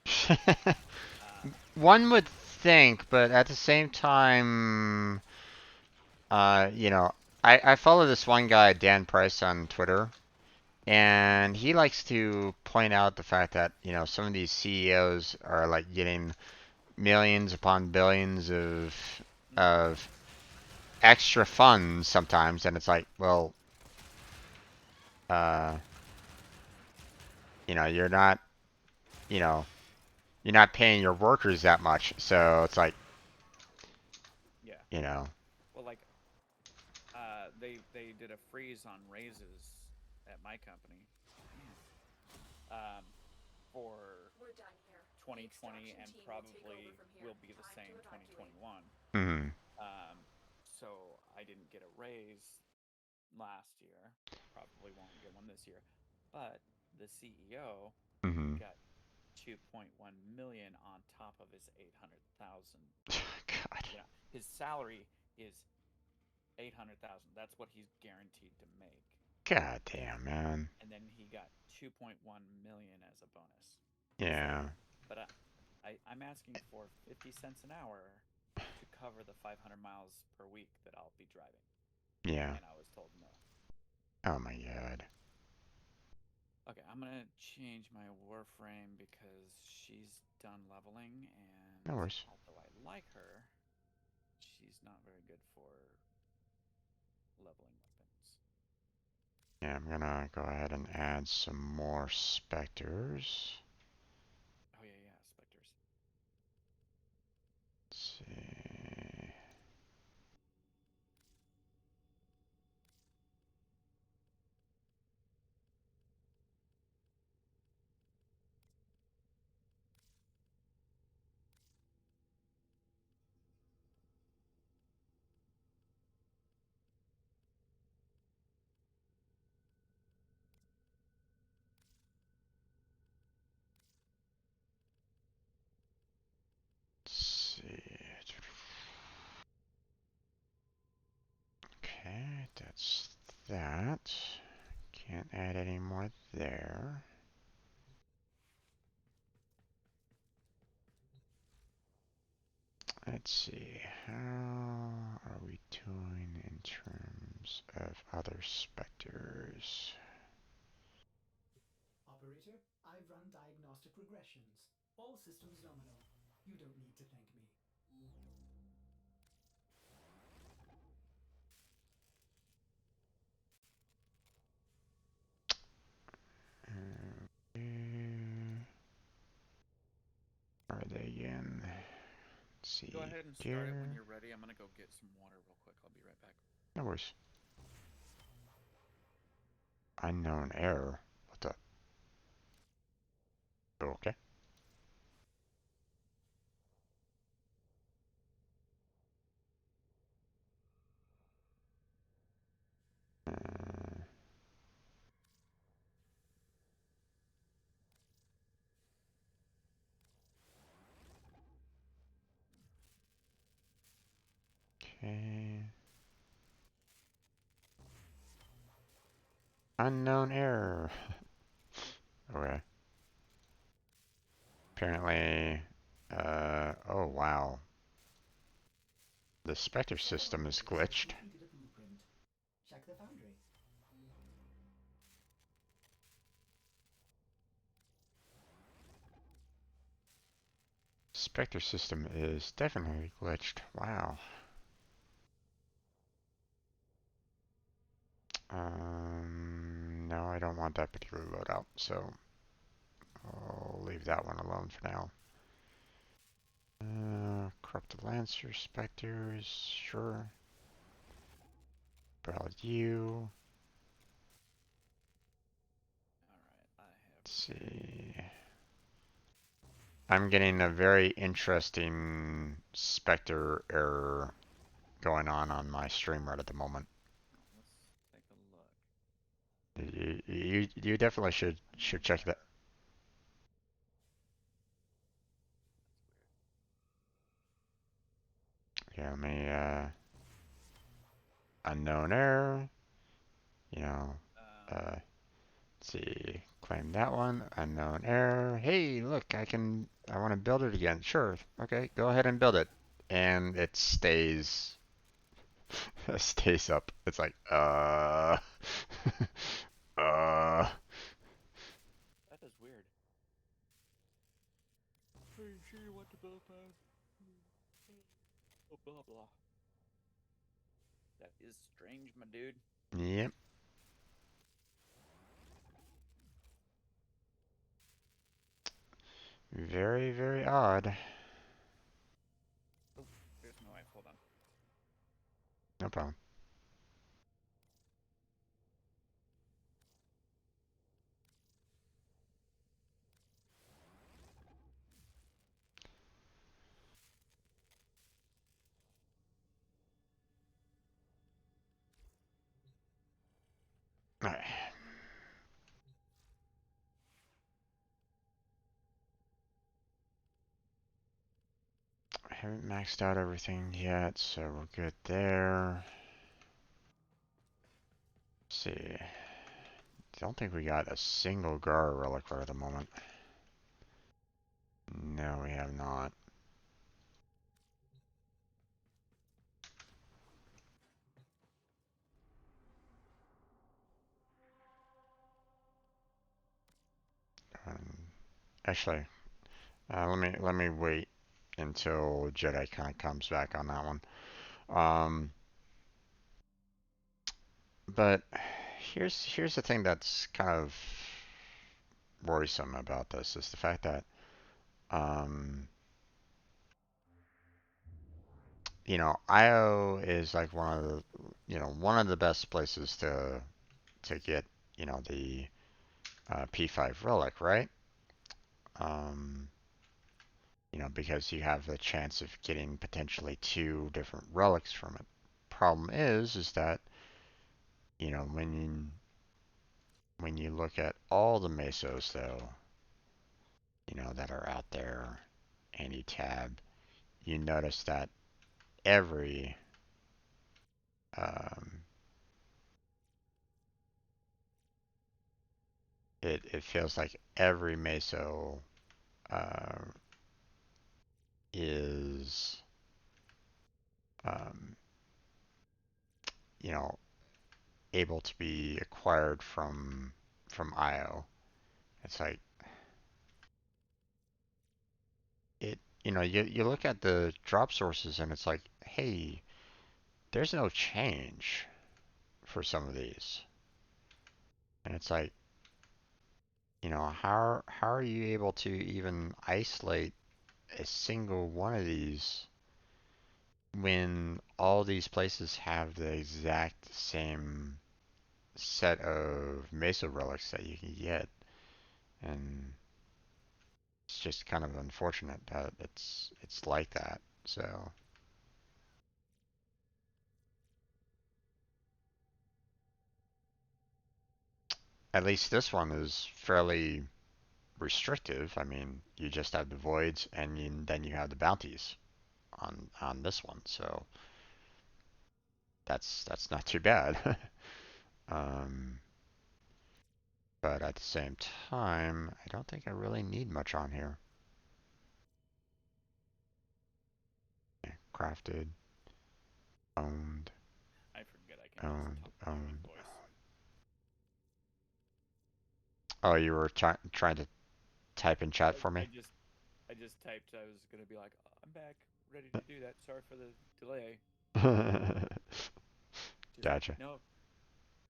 Uh, One would think, but at the same time, you know, I follow this one guy, Dan Price, on Twitter, and he likes to point out the fact that, you know, some of these CEOs are like getting millions upon billions mm-hmm. of extra funds sometimes, and it's like, well, uh, you know, you know, you're not paying your workers that much, so it's like, Yeah. you know, Well, like they did a freeze on raises at my company. Man. For We're done here. The 2020 extraction and team will take over probably from here. mm-hmm. will be the Time to same evacuate. 2021. So I didn't get a raise last year. Probably won't get one this year. But the CEO Mm-hmm. got 2.1 million on top of his 800,000. God. His salary is 800,000. That's what he's guaranteed to make. God damn, man. And then he got 2.1 million as a bonus. So, Yeah. but I'm asking for 50 cents an hour to cover the 500 miles per week that I'll be driving. Yeah. And I was told no. Oh my god. Okay, I'm gonna change my Warframe because she's done leveling, and No worries. although I like her, she's not very good for leveling weapons. Yeah, I'm gonna go ahead and add some more specters. Oh yeah, specters. Let's see. Let's see. Okay, that's that. Can't add any more there. Let's see. How are we doing in terms of other specters? Operator, I've run diagnostic regressions. All systems nominal. You don't need to thank me. Where are they again? Let's Go see ahead and start it when here. you're ready. I'm gonna go get some water real quick. I'll be right back. No worries. Unknown error. What the? Okay. Okay. Unknown error. Okay. Apparently, oh wow. The Spectre system is glitched. Completed a blueprint. Check the foundry. Spectre system is definitely glitched. Wow. No, I don't want that particular loadout, so I'll leave that one alone for now. Corrupted Lancer, Spectres, sure. About you. Alright, I have. Let's see. I'm getting a very interesting Spectre error going on my stream right at the moment. Let's take a look. You definitely should check that. Yeah, let me unknown error. You know, let's see, claim that one. Unknown error. Hey, look, I want to build it again. Sure. Okay, go ahead and build it. And it stays, stays up. It's like, uh. That is weird. Are you sure you want to build that? Oh, blah blah. That is strange, my dude. Yep. Very, very odd. Oh, there's my wife. Hold on. No problem. Alright. I haven't maxed out everything yet, so we're good there. Let's see. Don't think we got a single Gar relic right at the moment. No, we have not. Um, Actually, let me wait until Jedi kind of comes back on that one. But here's the thing that's kind of worrisome about this is the fact that um, IO is like one of the best places to get the P5 relic, right? Um, because you have the chance of getting potentially two different relics from it. Problem is that when you look at all the mesos though, that are out there, and you tab, you notice that every um, it feels like every meso uh, is um, you know able to be acquired from IO. It's like you look at the drop sources and it's like, hey, there's no change for some of these. And it's like, how are you able to even isolate a single one of these when all these places have the exact same set of Mesa relics that you can get? And it's just kind of unfortunate that it's like that. So at least this one is fairly restrictive. I mean, you just have the voids, and then you have the bounties on this one. So that's not too bad. um, but at the same time, I don't think I really need much on here. Okay, crafted, owned, I forget I can just owned, talk to you in owned. voice. Oh, you were trying to type in chat for I me? just I just typed. I was gonna be like, I'm back, ready to do that. Sorry for the delay. Just Gotcha.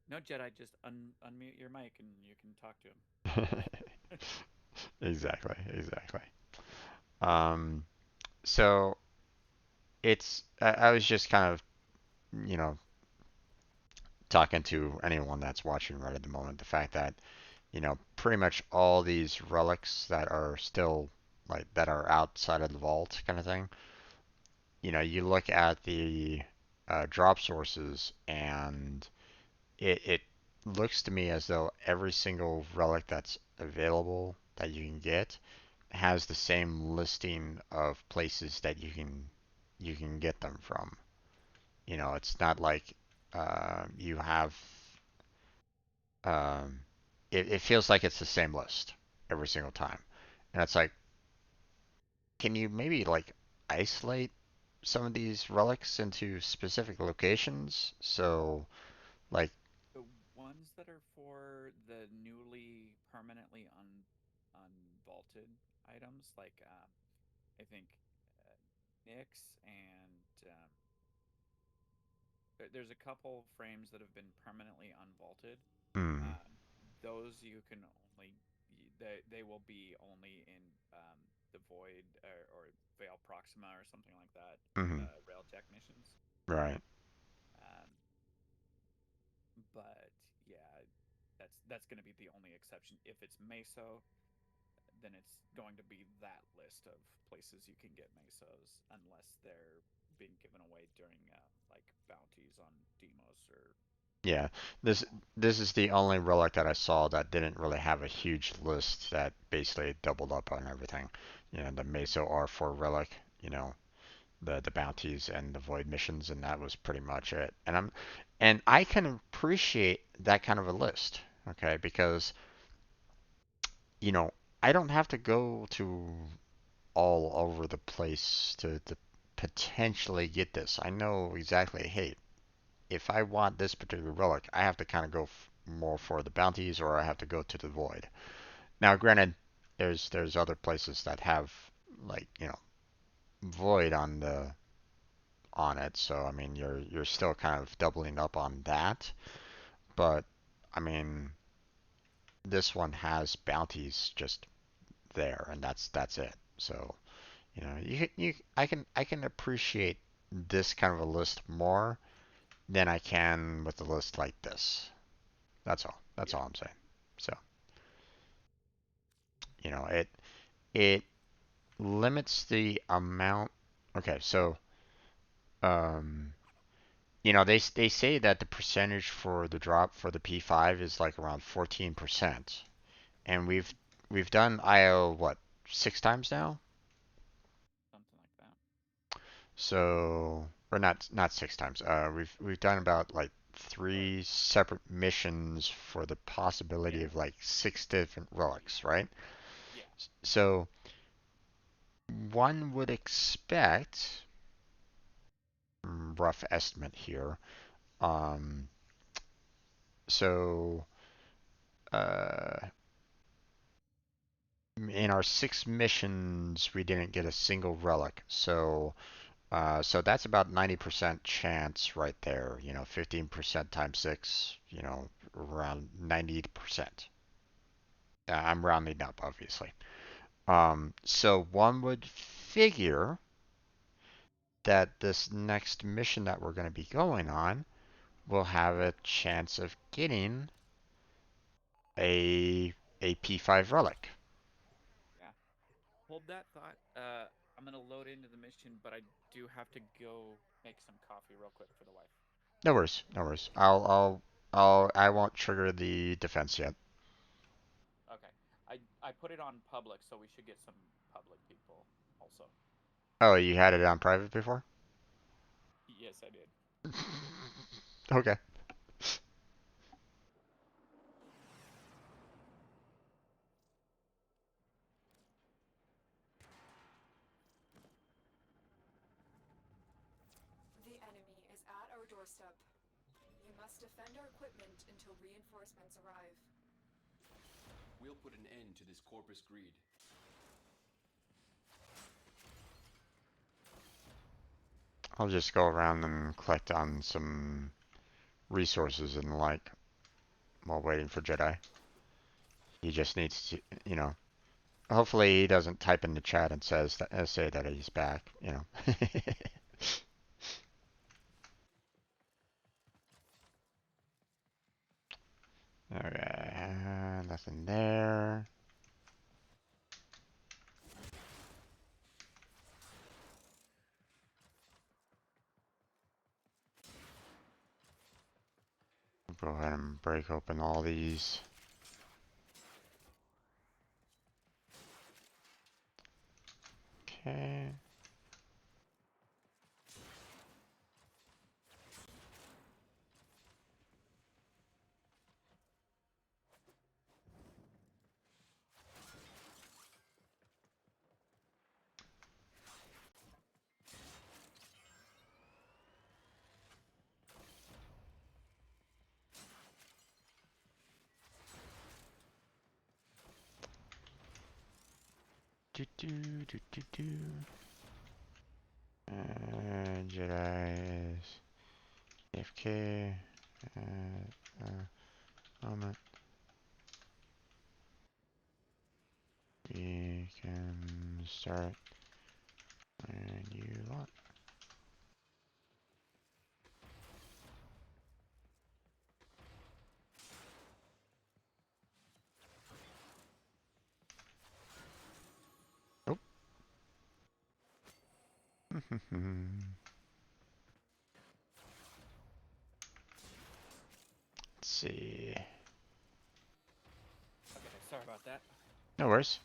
no Jedi. Just unmute your mic and you can talk to him. Exactly, exactly. Um, so I was just kind of, you know, talking to anyone that's watching right at the moment, the fact that, pretty much all these relics that are still like that are outside of the vault kind of thing, you look at the drop sources and it looks to me as though every single relic that's available that you can get has the same listing of places that you can get them from. It's not like you have um, it feels like it's the same list every single time. And it's like, can you maybe like isolate some of these relics into specific locations? So, like, The ones that are for the newly permanently unvaulted items, like I think uh, Nyx and there's a couple frames that have been permanently unvaulted. mm, Um, those you can only they will be only in the Void or Veil Proxima or something like that. mm, Railjack missions. right. Um, but yeah, that's going to be the only exception. If it's Meso, then it's going to be that list of places you can get Mesos, unless they're being given away during like bounties on Demos or Yeah, something this along. this is the only relic that I saw that didn't really have a huge list that basically doubled up on everything. The Meso R4 relic, the bounties and the void missions, and that was pretty much it. And I can appreciate that kind of a list, okay? Because you know I don't have to go to all over the place to potentially get this. I know exactly. Hey, if I want this particular relic, I have to kind of go more for the bounties, or I have to go to the void. Now, granted, there's other places that have like void on it, so I mean you're still kind of doubling up on that. But I mean this one has bounties just there, and that's it. So I can appreciate this kind of a list more than I can with a list like this. That's all. That's Yeah, all I'm saying. So it limits the amount. Okay, so um, they say that the percentage for the drop for the P5 is like around 14%, and we've done IO what 6 times now. something like that. So or not 6 times. We've done about like three separate missions for the possibility Yeah, of like six different relics, right? yeah, So one would expect, rough estimate here. Um, so uh, in our six missions, we didn't get a single relic. So that's about 90% chance right there. 15% times six. Around 90%. I'm rounding up, obviously. So one would figure that this next mission that we're going to be going on will have a chance of getting a a P5 relic. yeah. Hold that thought. I'm gonna load into the mission, but I do have to go make some coffee real quick for the wife. No worries, no worries. I won't trigger the defense yet. Okay. I put it on public, so we should get some public people also. Oh, you had it on private before? Yes, I did. Okay. The enemy is at our doorstep. You must defend our equipment until reinforcements arrive. We'll put an end to this corpus greed. I'll just go around and collect on some resources and the like while waiting for Jedi. He just needs to, you know, hopefully he doesn't type in the chat and say that he's back, you know. Okay, nothing there. Go ahead and break open all these. Okay. Do do do do do. Jedi is AFK. Moment. We can start when you want. Nope. Let's see. Okay, sorry about that. No worries.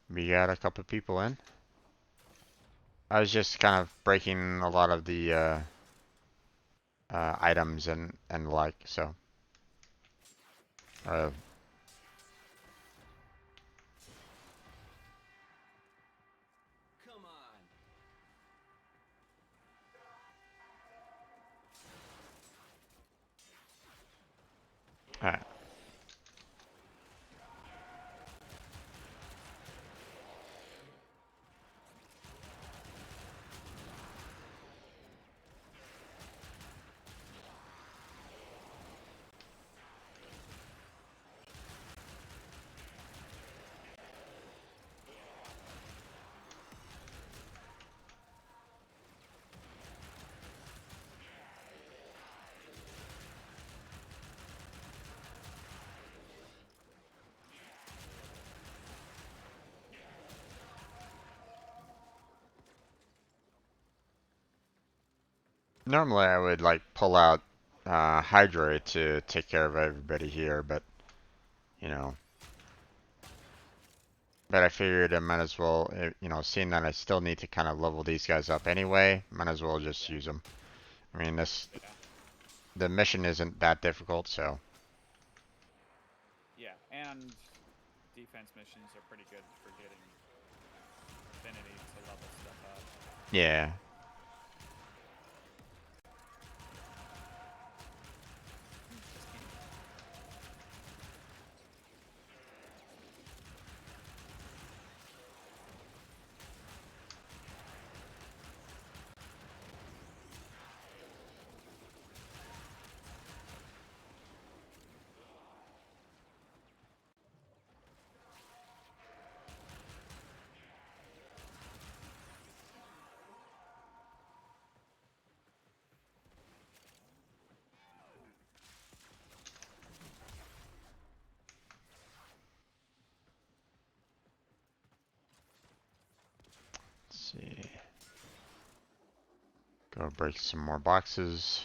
We got a couple people in. I was just kind of breaking a lot of the items and the like, so. Uh, Come on. Alright. Normally I would like pull out Hydra to take care of everybody here, but you know. But I figured I might as well, you know, seeing that I still need to kind of level these guys up anyway, might as well just use them. I mean, the mission isn't that difficult, so. Yeah, and defense missions are pretty good for getting affinity to level stuff up. Yeah. Let's see. Go break some more boxes.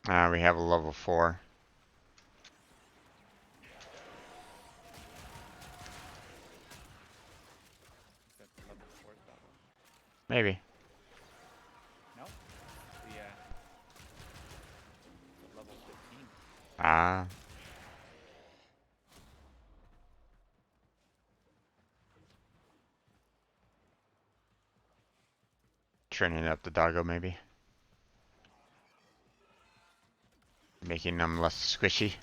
We have a level 4. Is that the level 4 spell? Maybe. No. The level 15. Ah. Training up the doggo, maybe. Making them less squishy.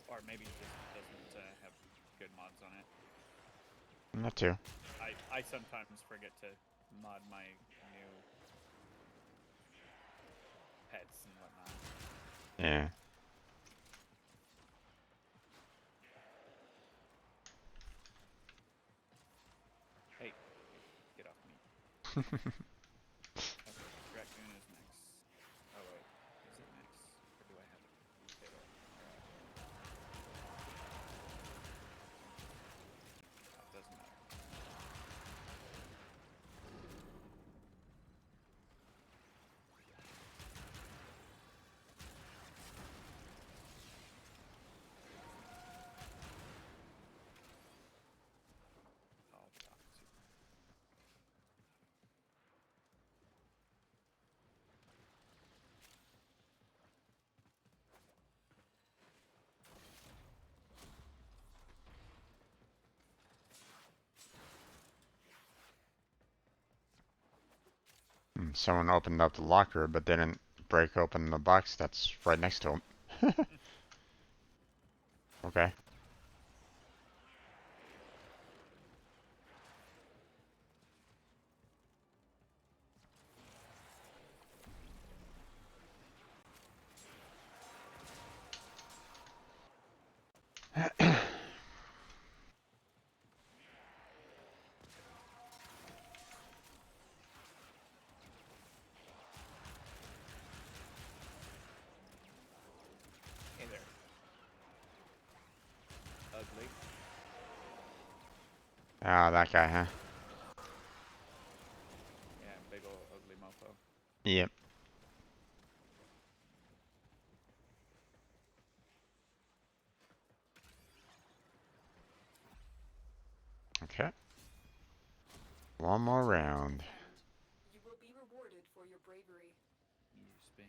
Or maybe it just doesn't have good mods on it. Not too. I sometimes forget to mod my new pets and whatnot. Yeah. Hey, get off me. Okay, Raccoon is next. Oh wait, is it next? Or do I have it? Potato. It doesn't matter. I'll talk to. Someone opened up the locker, but didn't break open the box that's right next to him. Okay. Hey there. Ugly. Ah, that guy, huh? Yeah, big ol' ugly mofo. Yep. Okay. One more round. You will be rewarded for your bravery. You spin.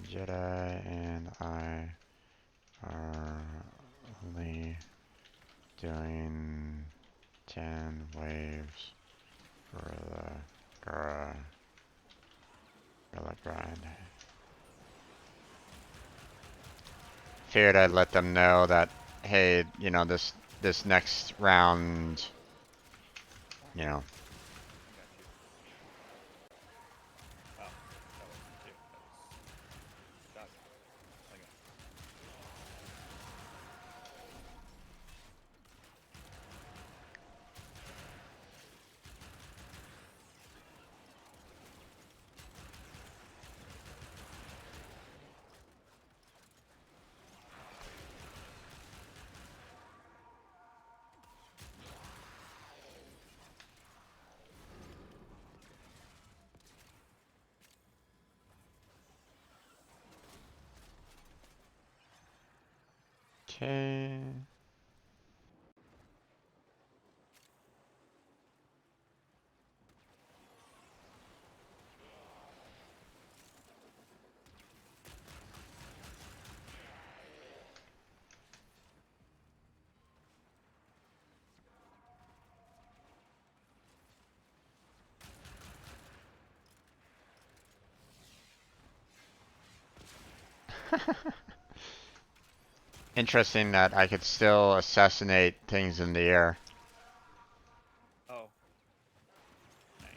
Jedi and I are only doing 10 waves for the gorilla grind. Figured I'd let them know that, hey, you know, this next round, you know. I got you. Oh, that wasn't you. That was Doug. Okay. Okay. Interesting that I could still assassinate things in the air. Oh. Nice.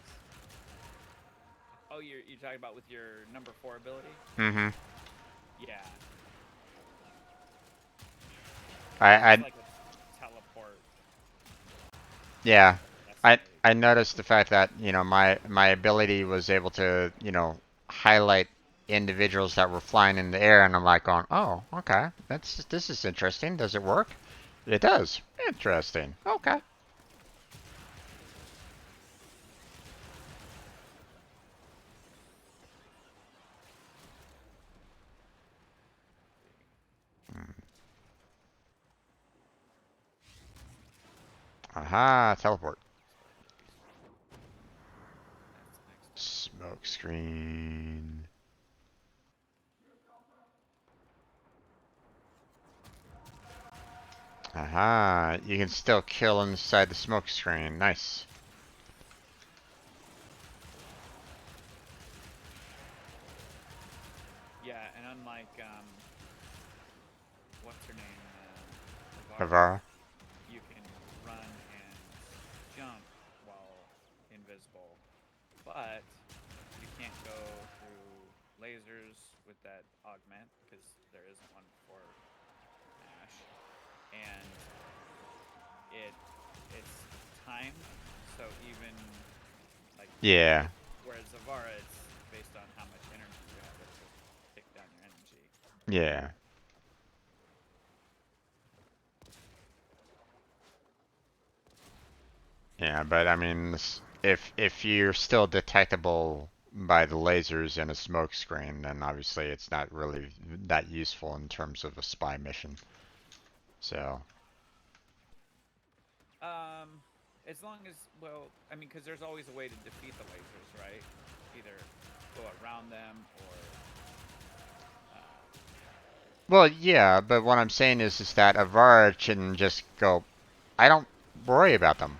Oh, you're talking about with your number 4 ability? Mm-hmm. Yeah. I It's like a teleport. yeah. That's I really I good. noticed the fact that, you know, my ability was able to, you know, highlight individuals that were flying in the air, and I'm like going, oh, okay, this is interesting. Does it work? It does. Interesting. Okay. Aha, teleport. That's the next step. Smoke screen. Aha, you can still kill inside the smoke screen. Nice. Yeah, and unlike what's her name, Navarra, Havara. you can run and jump while invisible, but you can't go through lasers with that augment because there isn't one for Ash, and it's timed, so even like Yeah. whereas Zavara, it's based on how much energy you have to take down your energy. Yeah. Yeah, but I mean, if you're still detectable by the lasers in a smoke screen, then obviously it's not really that useful in terms of a spy mission. So, As long as, well, I mean, because there's always a way to defeat the lasers, right? Either go around them or, well, yeah, but what I'm saying is that Avara can just go, I don't worry about them.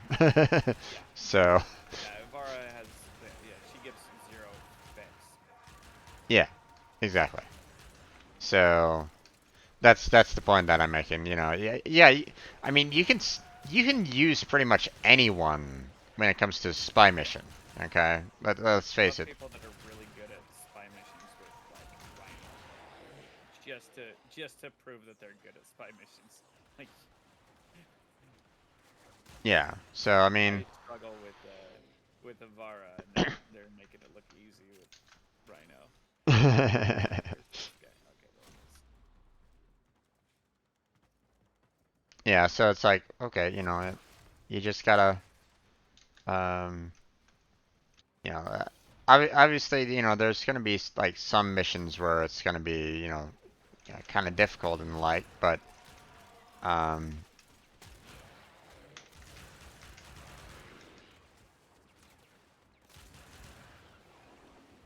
yeah, So, yeah. Ivara has, yeah, she gives zero fix. yeah, exactly. So, that's the point that I'm making. You know, yeah, yeah. I mean, you can use pretty much anyone when it comes to spy mission. Okay, let's I love face it. people that are really good at spy missions with like Rhino, just to prove that they're good at spy missions. Like Yeah. So I mean, I struggle with Ivara, and they're making it look easy with Rhino. Where's this guy? Okay, there he is. yeah. So it's like, okay, you know, you just gotta, um, you know, obviously, you know, there's gonna be like some missions where it's gonna be, you know, kind of difficult and the like, but, um,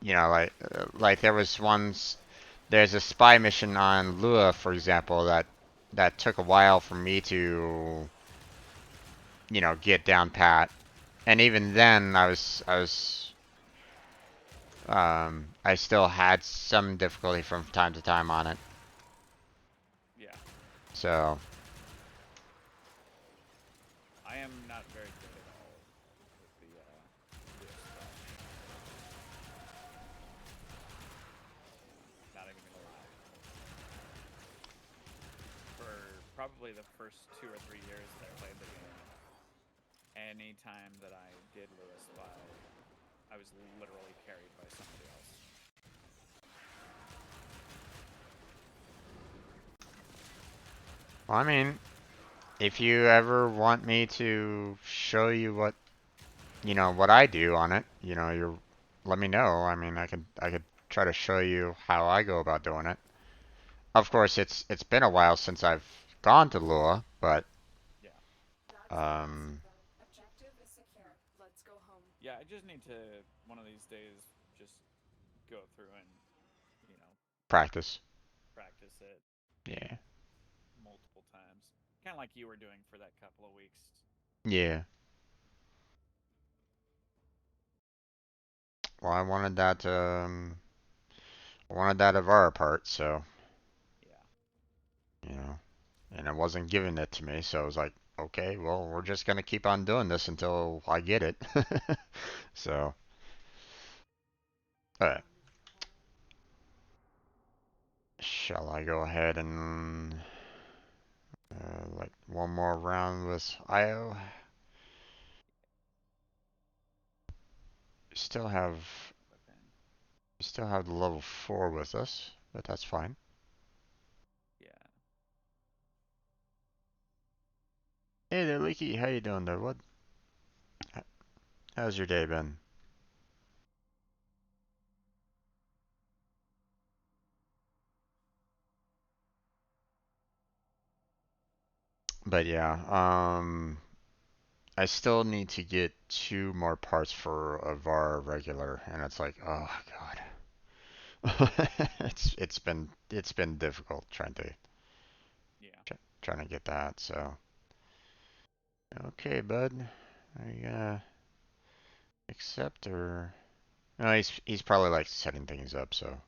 you know, like there was ones, there's a spy mission on Lua, for example, that took a while for me to, you know, get down pat, and even then, I still had some difficulty from time to time on it. Yeah, So, I am not very good at all with the Lua spell. Not even gonna lie. For probably the first 2 or 3 years that I played the game, anytime that I did Lua spell, I was literally carried by somebody else. well, I mean, if you ever want me to show you what, you know, what I do on it, you know, let me know. I mean, I could try to show you how I go about doing it. Of course, it's been a while since I've gone to Lua, but Yeah. That's the um, Wishlist. Objective is secure. Let's go home. Yeah, I just need to, one of these days, just go through and, you know, practice. practice it Yeah. multiple times. Kind of like you were doing for that couple of weeks. Yeah. Well, I wanted that Avara part, so, Yeah. you know, and it wasn't giving it to me, so I was like, okay, well, we're just gonna keep on doing this until I get it. So, alright. Shall I go ahead and like one more round with Io? Still have Weapon. still have the level 4 with us, but that's fine. Yeah. Hey there, Leaky. How you doing there, bud? How's your day been? But yeah, I still need to get 2 more parts for a VAR regular, and it's like, oh god. It's been difficult Yeah. trying to get that. So okay, bud. Are you gonna accept or? No, he's probably like setting things up. So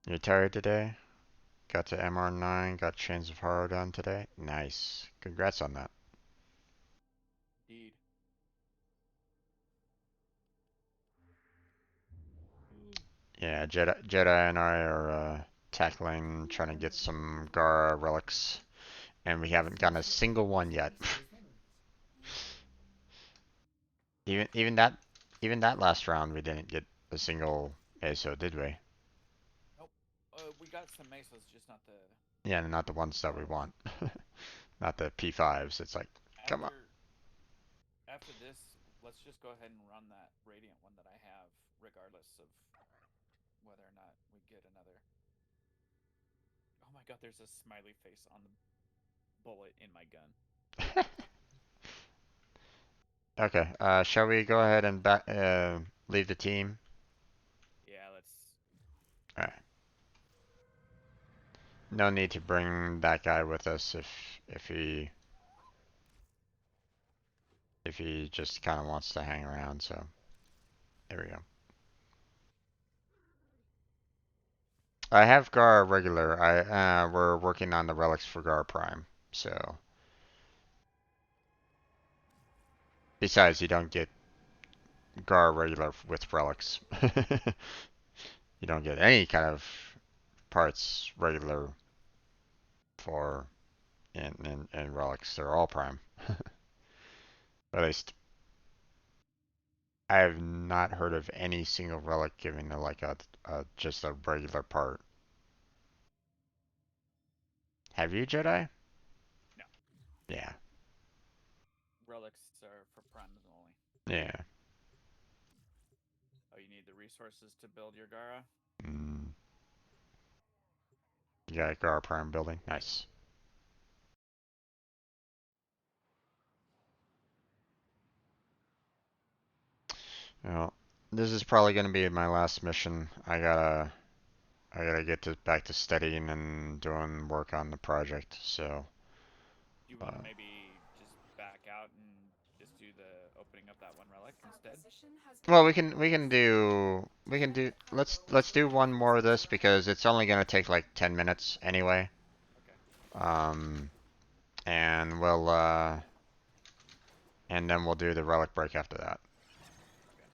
you're tired today? Got to MR9, got Chains of Horror done today. Nice. Congrats on that. Indeed. Yeah, Jedi and I are tackling, trying to get some Gara relics, and we haven't gotten a single one yet. even even that even that last round, we didn't get a single ASO, did we? Nope. We got some mesos, just not the. Yeah, not the ones that we want. Not the P5s. It's like, come on. After this, let's just go ahead and run that Radiant one that I have, regardless of whether or not we get another. Oh my god, there's a smiley face on the bullet in my gun. Okay, shall we go ahead and leave the team? Yeah, let's. Alright. No need to bring that guy with us if he just kind of wants to hang around, so there we go. I have Gar regular. We're working on the relics for Gar Prime, so besides you don't get Gar regular with relics. You don't get any kind of parts regular for in relics. They're all prime. At least I have not heard of any single relic giving like a just a regular part. Have you, Jedi? No. Yeah. Relics are for primes only. Yeah. Oh, you need the resources to build your Gara? Mm. You got a Gar Prime building? Nice. Well, this is probably gonna be my last mission. I gotta get back to studying and doing work on the project. So. Do you want to maybe just back out and just do the opening up that one relic instead? Well, we can do let's do one more of this because it's only gonna take like 10 minutes anyway. Okay. Um, and and then we'll do the relic break after that. Okay.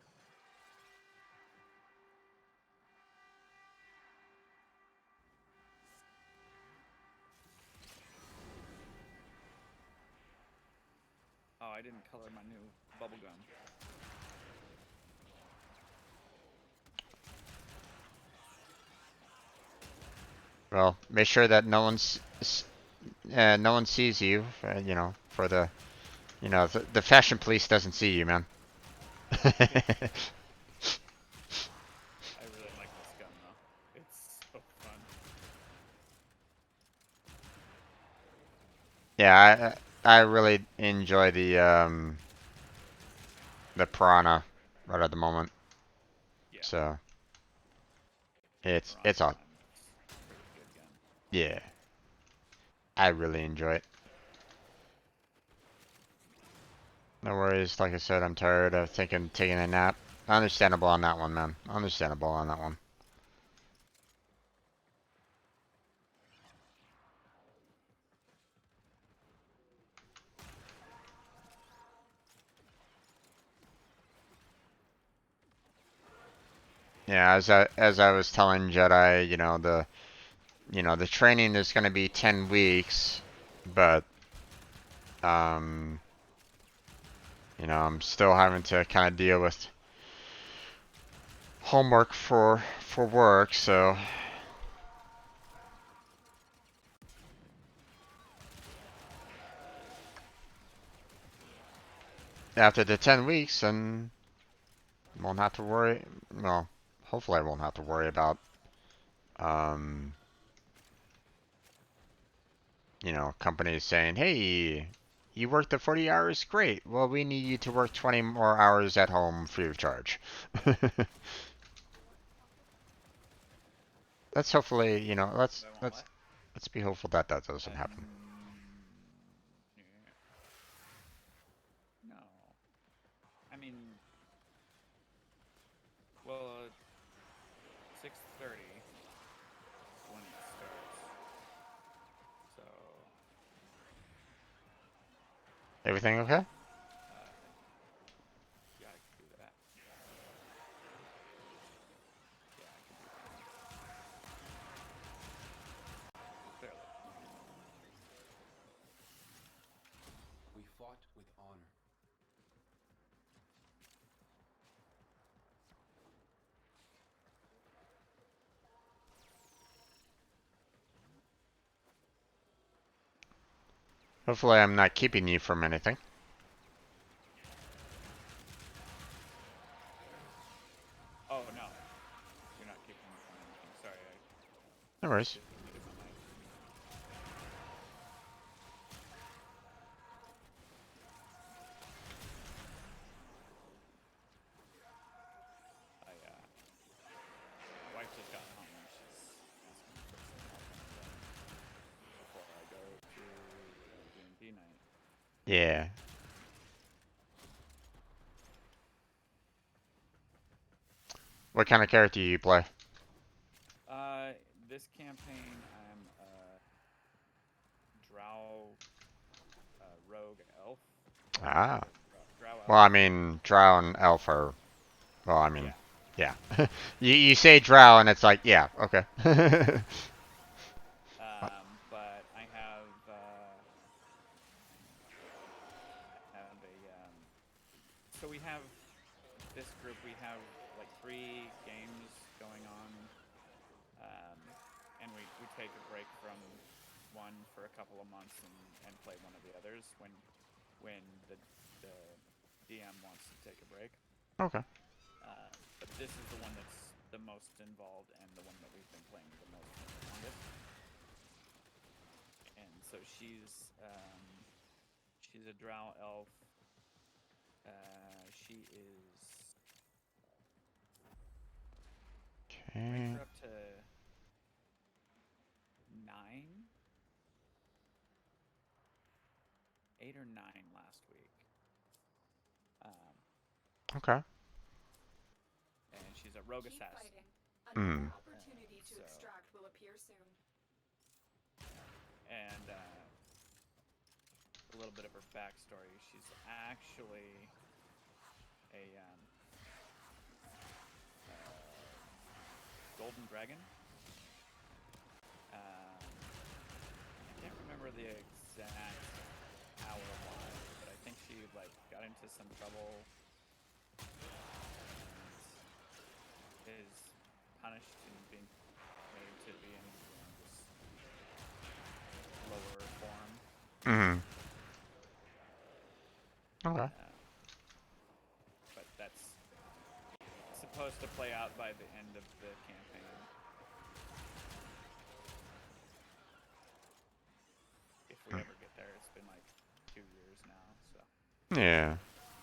Oh, I didn't color my new bubblegum. Well, make sure that no one sees you. You know, for the fashion police doesn't see you, man. I really like this gun though. It's so fun. Yeah, I really enjoy the piranha right at the moment. Yeah. So Piranha it's all Prime is a pretty good gun. yeah. I really enjoy it. No worries. Like I said, I'm tired of taking a nap. Understandable on that one, man. Understandable on that one. Yeah, as I was telling Jedi, the training is going to be 10 weeks, but um, I'm still having to kind of deal with homework for work, so after the 10 weeks, then won't have to worry. Well, hopefully I won't have to worry about um you know, companies saying, hey, you worked the 40 hours, great. Well, we need you to work 20 more hours at home free of charge. Let's hopefully, you know, let's They won't let's what? let's be hopeful that that doesn't happen. Yeah. No. I mean, well, 6:30 when it starts. So, Everything okay? yeah, I could do that. Yeah, I could do that. Clearly. We fought with honor. Hopefully, I'm not keeping you from anything. Oh no, you're not keeping me from anything. Sorry, No worries. just muted my mic. My wife just got home and she's asking for some help on the run before I go to D&D night. Yeah. What kind of character do you play? This campaign I'm Drow rogue elf. Ah. Drow Well, elf. I mean, Drow and Elf are. Well, I mean, Yeah. yeah. You say Drow and it's like, yeah, okay. But I have a so we have this group. We have like 3 games going on, and we take a break from one for a couple of months and play one of the others when the DM wants to take a break. Okay. But this is the one that's the most involved and the one that we've been playing the most for the longest. And so she's a drow elf. She is ranked Okay. her up to 9, 8 or 9 last week. Okay. And she's a rogue Keep assassin. fighting. Hmm. Another opportunity to so- extract will appear soon. And a little bit of her backstory. She's actually a golden dragon. I can't remember the exact hour why, but I think she like got into some trouble and is punished and being made to be in this lower form. Hmm. Okay. But that's supposed to play out by the end of the campaign. If we ever get there, it's been like 2 years now, so. Yeah.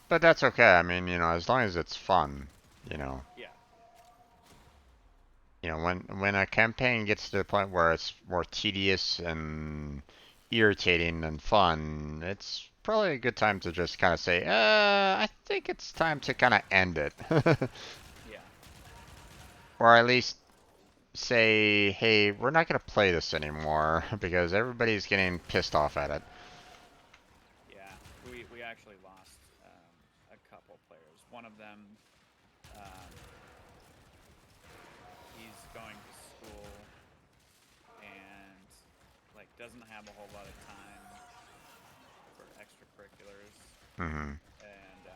But that's okay. I mean, you know, as long as it's fun, you know. Yeah. You know, when a campaign gets to the point where it's more tedious and irritating than fun, it's probably a good time to just kind of say, I think it's time to kind of end it. Yeah. Or at least say, hey, we're not going to play this anymore because everybody's getting pissed off at it. Yeah. We actually lost a couple players. One of them, um, he's going to school and like doesn't have a whole lot of time for extracurriculars. Hmm. And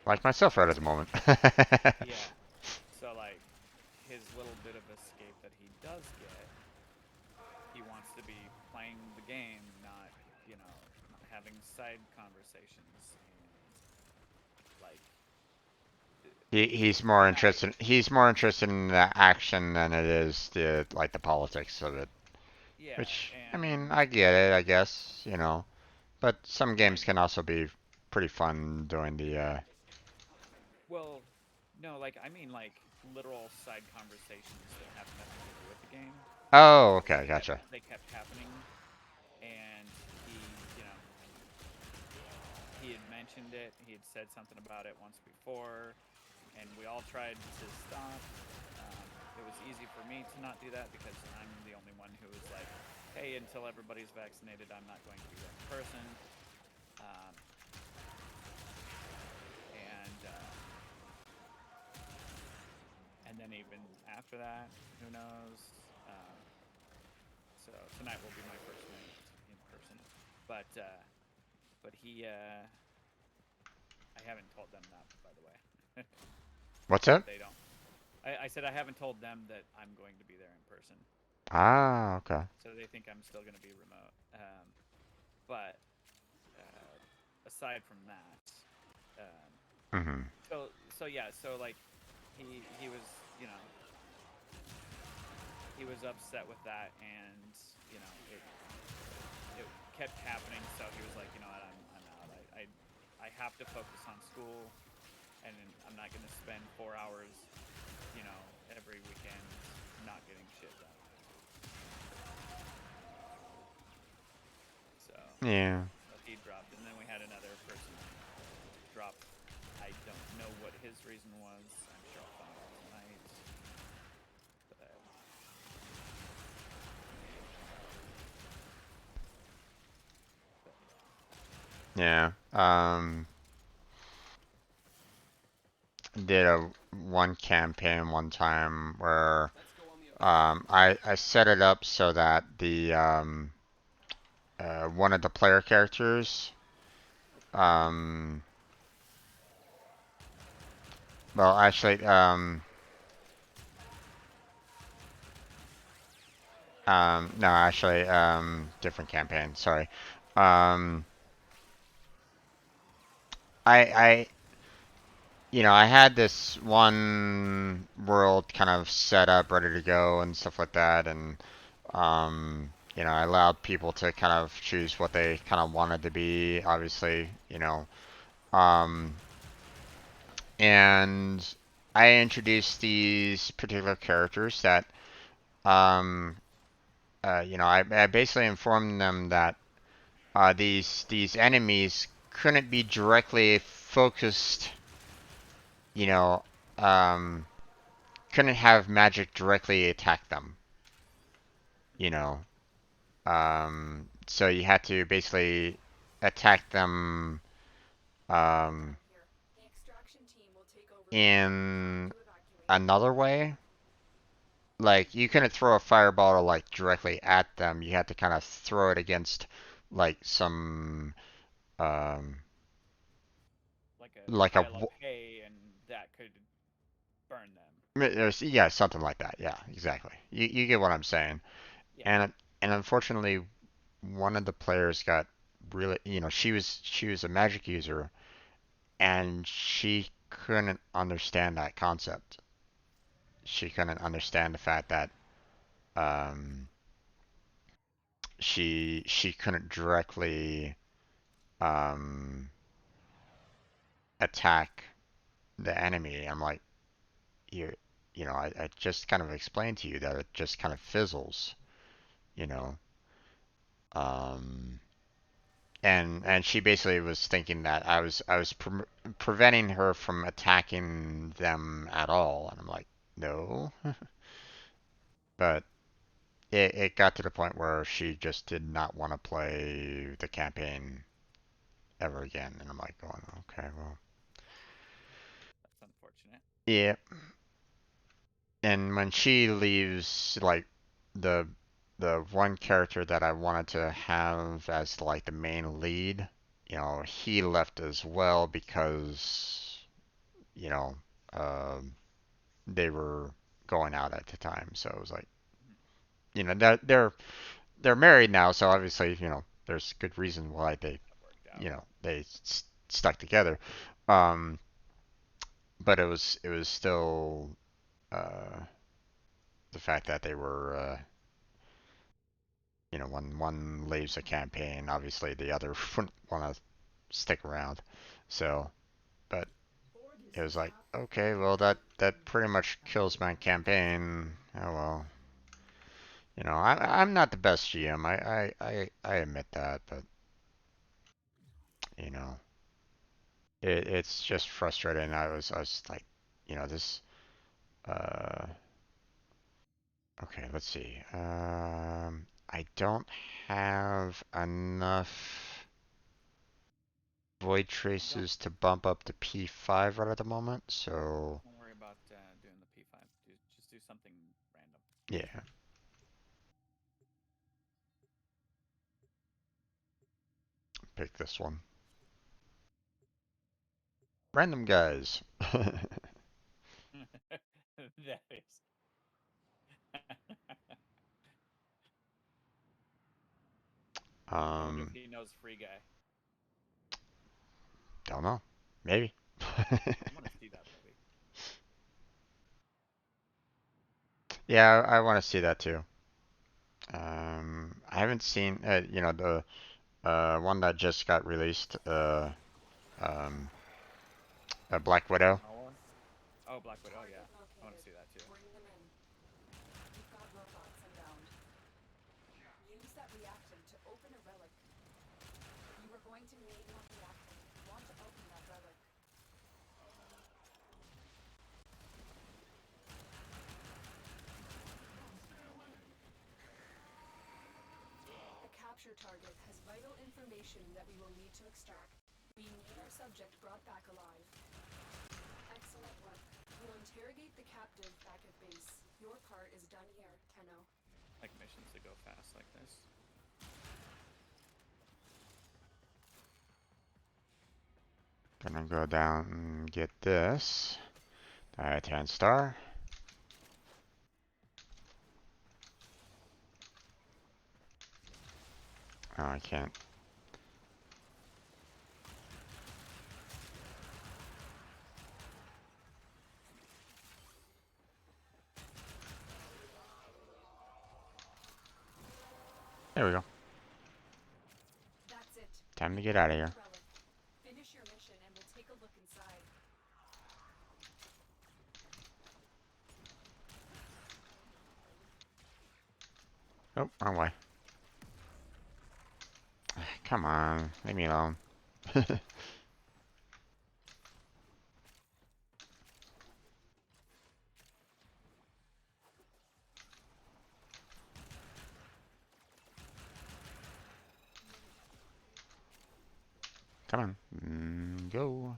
Like myself right at the moment. yeah. So like his little bit of escape that he does get, he wants to be playing the game, not, not having side conversations and like He's more and I interested. He's more interested in the action than it is the like the politics of it. Yeah, Which, I mean, and I get it, I guess, but some games like, can also be pretty fun doing the, well, no, like I mean like literal side conversations that have nothing to do with the game. oh, Like okay, gotcha. they kept happening, and he, you know, he had mentioned it. He had said something about it once before, and we all tried to stop. It was easy for me to not do that because I'm the only one who was like, "Hey, until everybody's vaccinated, I'm not going to be there in person." Um, and then even after that, who knows? Um, so tonight will be my first night in person, but I haven't told them that, by the way. What's So that? they don't. I said I haven't told them that I'm going to be there in person, Ah, okay. so they think I'm still going to be remote. But aside from that, um, Mm-hmm. so yeah, so like he was, you know, he was upset with that, and you know it kept happening. So he was like, you know what, I'm out. I have to focus on school, and I'm not going to spend 4 hours, you know, every weekend not getting shit done. So Yeah. he dropped, and then we had another person drop. I don't know what his reason was. I'm sure I'll find out tonight. But Yeah. Did a one campaign one time where Let's go on the offensive. I set it up so that the one of the player characters um well actually no actually different campaign, sorry. um I I had this one world kind of set up, ready to go and stuff like that, and I allowed people to kind of choose what they kind of wanted to be, obviously, um, and I introduced these particular characters that, um, I basically informed them that these enemies couldn't be directly focused, you know, um, couldn't have magic directly attack them, you know. So you had to basically attack them um, Here. The extraction team will take over before you have time in to evacuate. another way. Like you couldn't throw a fireball like directly at them. You had to kind of throw it against like some um, like a like a pile of hay, and that could burn them. yeah, something like that. Yeah, exactly. You get what I'm saying. Yeah. And unfortunately, one of the players got really, she was a magic user, and she couldn't understand that concept. She couldn't understand the fact that um, she couldn't directly um, attack the enemy. I'm like, you I just kind of explained to you that it just kind of fizzles, you Yeah. know. Um, and she basically was thinking that I was preventing her from attacking them at all, and I'm like, no. But it got to the point where she just did not want to play the campaign ever again, and I'm like going, okay, well, That's unfortunate. yeah. And when she leaves, like the the one character that I wanted to have as like the main lead, he left as well because you know, um, they were going out at the time. So it was like, Mhm. they're married now, so obviously, there's good reason why they, That worked out. stuck together. Um, but it was still uh, the fact that they were you know, when one leaves a campaign, obviously the other wouldn't want to stick around. So, but it was like, okay, well that pretty much kills my campaign. Oh well, you know, I'm not the best GM. I admit that, but you know, it's just frustrating. I was like, you know, this. Uh, okay, let's see. I don't have enough void traces to bump up to P5 right at the moment, so Don't worry about doing the P5. Just do something random. yeah, pick this one. Random guys. That is. I wonder if um, he knows Free Guy. don't know. Maybe. I want to see that movie. Yeah, I want to see that too. I haven't seen, you know, the one that just got released, um, Black Widow. Nolan? Oh, Black Widow. Oh, yeah. Target I want to located. see that too. Bring them in. You've got robots inbound. Use that reactant to open a relic. You are going to need more reactant. You want to open that relic. The capture target has vital information that we will need to extract. We need our subject brought back alive. Excellent work. We'll interrogate the captive back at base. Your part is done here, Tenno. Like missions that go fast like this. Gonna go down and get this. Titan Star. Oh, I can't. There we go. That's it. Time to get out of here. Relic. Finish your mission and we'll take a look inside. Oh, wrong way. Come on, leave me alone. Come on, go.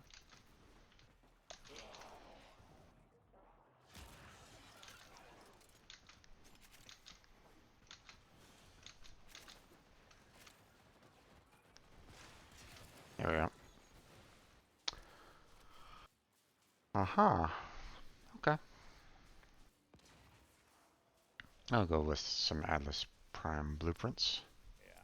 There we go. Aha. Okay. I'll go with some Atlas Prime blueprints. Yeah.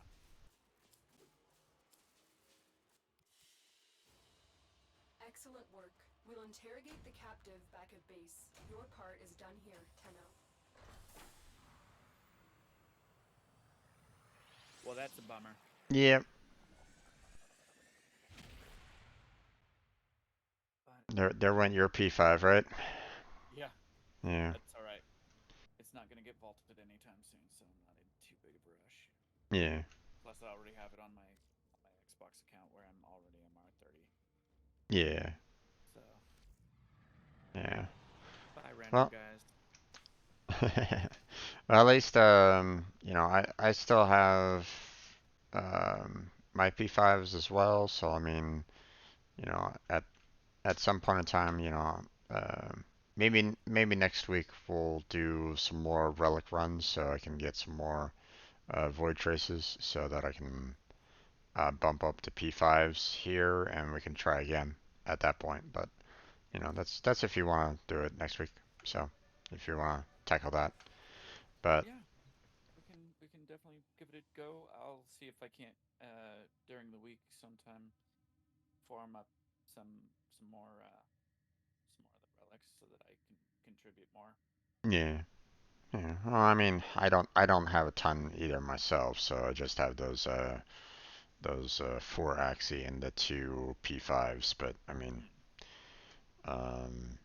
Excellent work. We'll interrogate the captive back at base. Your part is done here, Tenno. Well, that's a bummer. Yep. But There went your P5, right? yeah, Yeah. that's all right. It's not gonna get vaulted anytime soon, so I'm not in too big of a rush. Yeah. Plus, I already have it on my Xbox account where I'm already MR30. Yeah. So, Yeah. bye, random Well. guys. Well, at least you know, I still have my P5s as well, so I mean, you know, at some point in time, you know, maybe next week we'll do some more relic runs so I can get some more void traces so that I can bump up to P5s here and we can try again at that point. But you know, that's if you want to do it next week. So if you want to tackle that, but Yeah, we can definitely give it a go. I'll see if I can't during the week sometime farm up some more some more of the relics so that I can contribute more. yeah, Yeah. Well, I mean, I don't have a ton either myself, so I just have those 4 axi and the 2 P5s. But I mean, Hmm. um,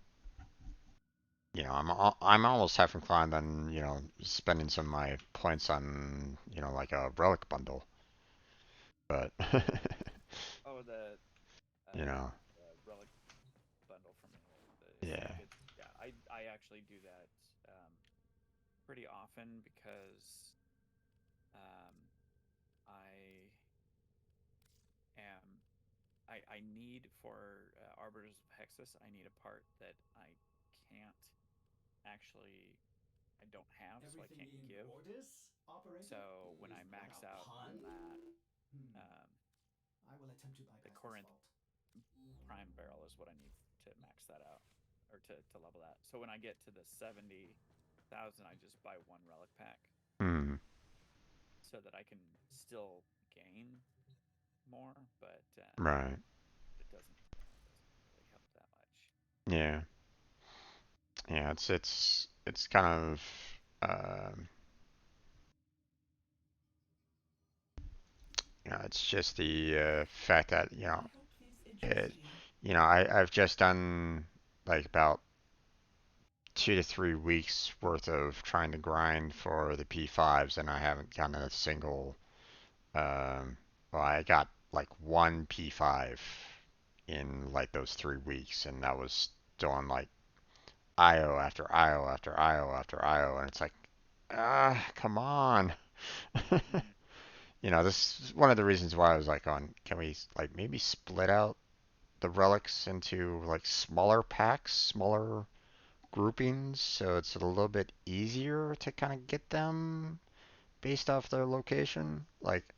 I'm almost half inclined on spending some of my points on like a relic bundle. But Oh, you know, the relic bundle from the yeah. it's yeah. I actually do that pretty often because um, I am I need for Arbiters of Hexus. I need a part that I can't actually I don't have, so I Everything can't in give. orders, operator? So when I Is that max a out pun? that Hmm. um, I will attempt to the bypass this Corinth fault. Prime barrel is what I need to max that out or to level that. So when I get to the 70,000, I just buy one relic pack Hmm. so that I can still gain more, but Right. it doesn't really help that much. Yeah. Yeah. It's kind of um, it's just the fact that I hope this interests it, you. I've just done like about 2 to 3 weeks worth of trying to grind for the P5s, and I haven't gotten a single. Um, well, I got like one P5 in like those 3 weeks, and that was doing like IO after IO after IO after IO, and it's like, come on. Mm. This is one of the reasons why I was like can we like maybe split out the relics into like smaller packs, smaller groupings, so it's a little bit easier to kind of get them based off their location. Like,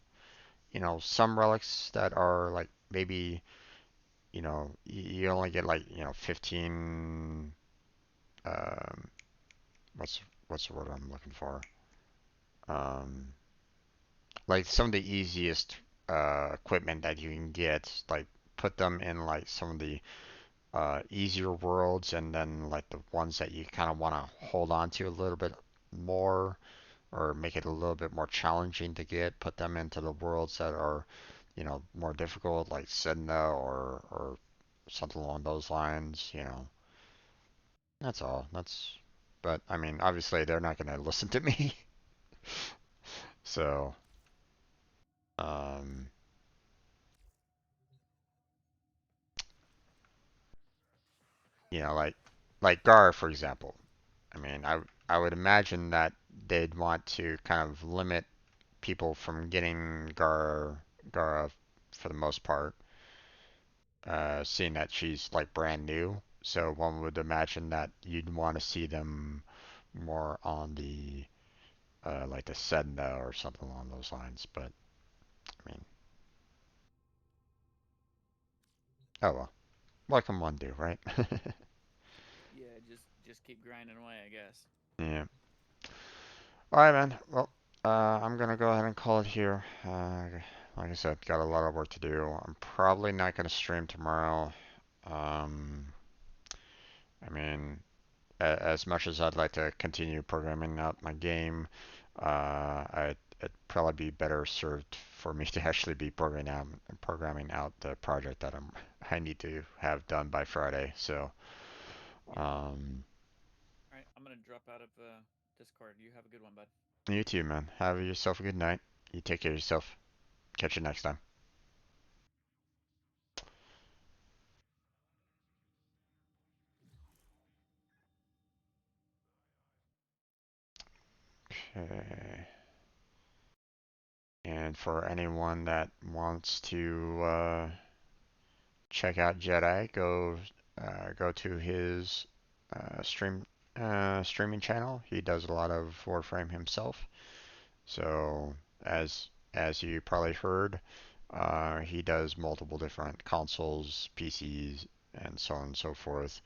some relics that are like maybe, you only get like, 15, um, what's what's the word I'm looking for? Um, like some of the easiest equipment that you can get, like put them in like some of the easier worlds, and then like the ones that you kind of want to hold on to a little bit more, or make it a little bit more challenging to get, put them into the worlds that are, more difficult, like Sedna or something along those lines. That's all. But I mean, obviously they're not going to listen to me. So, um, like Gar, for example. I mean, I would imagine that they'd want to kind of limit people from getting Gara for the most part, seeing that she's like brand new. So one would imagine that you'd want to see them more on the like the Sedna or something along those lines. But I mean, oh well, what can one do, right? Yeah, just keep grinding away, I guess. Yeah. All right, man. Well, I'm gonna go ahead and call it here. Like I said, got a lot of work to do. I'm probably not gonna stream tomorrow. Um, I mean, as much as I'd like to continue programming out my game, it'd probably be better served for me to actually be programming out the project that I need to have done by Friday. So, Yeah. um, All right, I'm gonna drop out of Discord. You have a good one, bud. you too, man. Have yourself a good night. You take care of yourself. Catch you next time. Okay. And for anyone that wants to check out Jedi, go to his streaming channel. He does a lot of Warframe himself. So as you probably heard, he does multiple different consoles, PCs, and so on and so forth.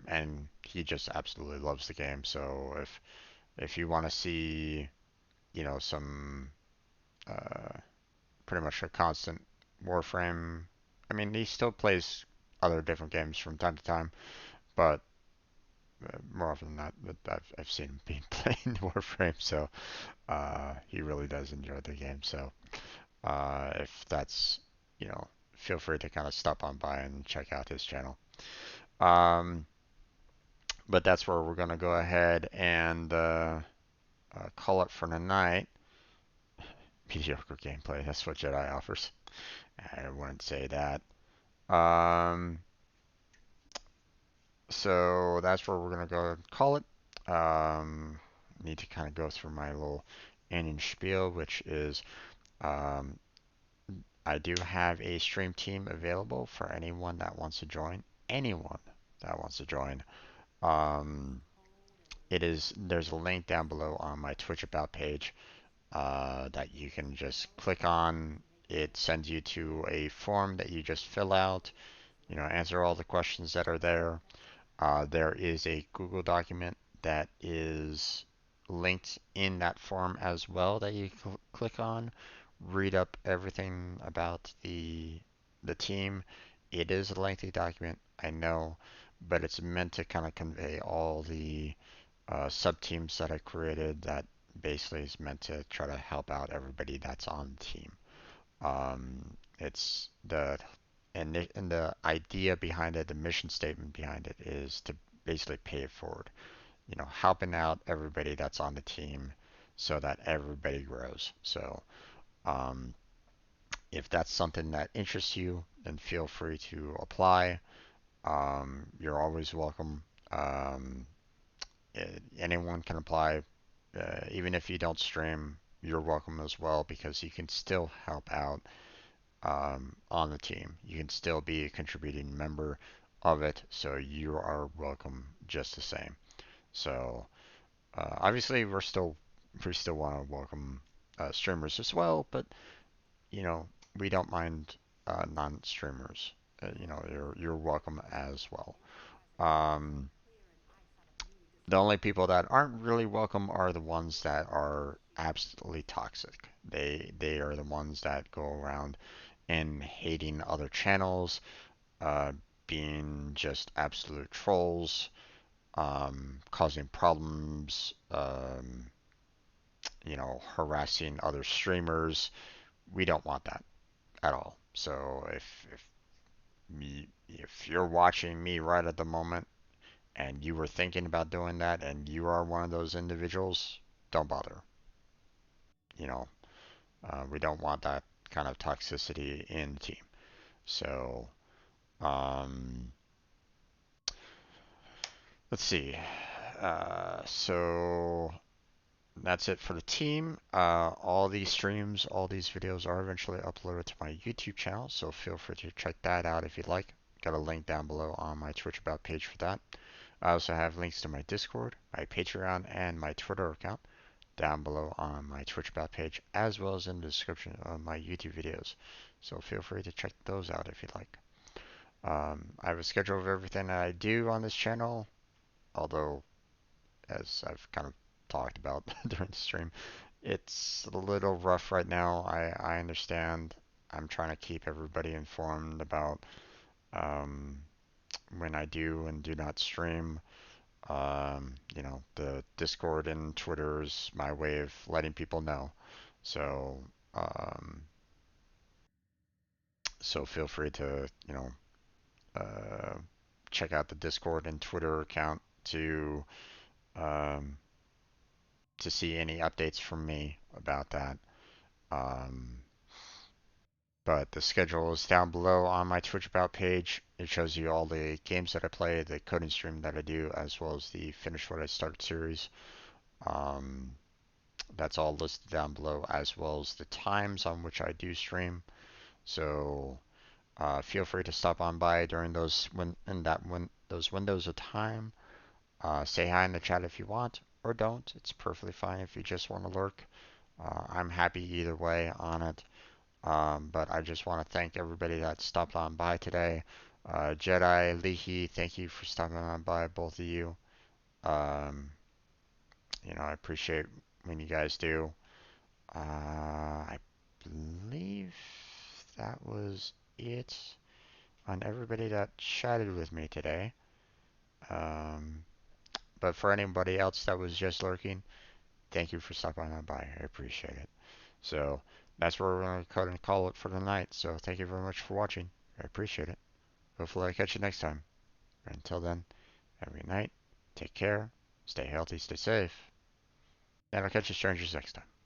And he just absolutely loves the game. So if you want to see, some uh, pretty much a constant Warframe. I mean, he still plays other different games from time to time, but more often than not, I've seen him being playing Warframe, so he really does enjoy the game. So if that's, feel free to kind of stop on by and check out his channel. Um, but that's where we're going to go ahead and call it for the night. Mediocre gameplay, that's what Jedi offers. I wouldn't say that. Um, so that's where we're going to go and call it. Need to kind of go through my little ending spiel, which is um, I do have a stream team available for anyone that wants to join. Anyone that wants to join. Um, there's a link down below on my Twitch About page that you can just click on. It sends you to a form that you just fill out, answer all the questions that are there. There is a Google document that is linked in that form as well that you click on. Read up everything about the team. It is a lengthy document, I know, but it's meant to kind of convey all the sub teams that I created that basically is meant to try to help out everybody that's on the team. It's the and the idea behind it, the mission statement behind it is to basically pay it forward. Helping out everybody that's on the team so that everybody grows. So, um, if that's something that interests you, then feel free to apply. You're always welcome. Anyone can apply. Even if you don't stream, you're welcome as well because you can still help out on the team. You can still be a contributing member of it, so you are welcome just the same. So obviously, we still want to welcome streamers as well, but you know we don't mind non-streamers. You're welcome as well. Um, the only people that aren't really welcome are the ones that are absolutely toxic. They are the ones that go around and hating other channels, uh, being just absolute trolls, causing problems, harassing other streamers. We don't want that at all. So if you're watching me right at the moment and you were thinking about doing that and you are one of those individuals, don't bother. You know, we don't want that kind of toxicity in the team. So, um, let's see. So that's it for the team. All these streams, all these videos are eventually uploaded to my YouTube channel, so feel free to check that out if you'd like. Got a link down below on my Twitch About page for that. I also have links to my Discord, my Patreon, and my Twitter account down below on my Twitch About page, as well as in the description of my YouTube videos. So feel free to check those out if you'd like. I have a schedule of everything that I do on this channel, although as I've kind of talked about during the stream. It's a little rough right now. I understand. I'm trying to keep everybody informed about um, when I do and do not stream. The Discord and Twitter is my way of letting people know. So, um, so feel free to, uh, check out the Discord and Twitter account um, to see any updates from me about that. Um, but the schedule is down below on my Twitch About page. It shows you all the games that I play, the coding stream that I do, as well as the Finish What I Start series. Um, that's all listed down below, as well as the times on which I do stream. So feel free to stop on by during those windows of time. Say hi in the chat if you want, or don't. It's perfectly fine if you just want to lurk. I'm happy either way on it. But I just want to thank everybody that stopped on by today. Jedi, Leahy, thank you for stopping on by, both of you. Um, I appreciate when you guys do. I believe that was it on everybody that chatted with me today. Um, But for anybody else that was just lurking, thank you for stopping on by. I appreciate it. So that's where we're going to cut and call it for the night. So thank you very much for watching. I appreciate it. Hopefully I catch you next time. Until then, have a good night. Take care. Stay healthy. Stay safe. And I'll catch you strangers next time.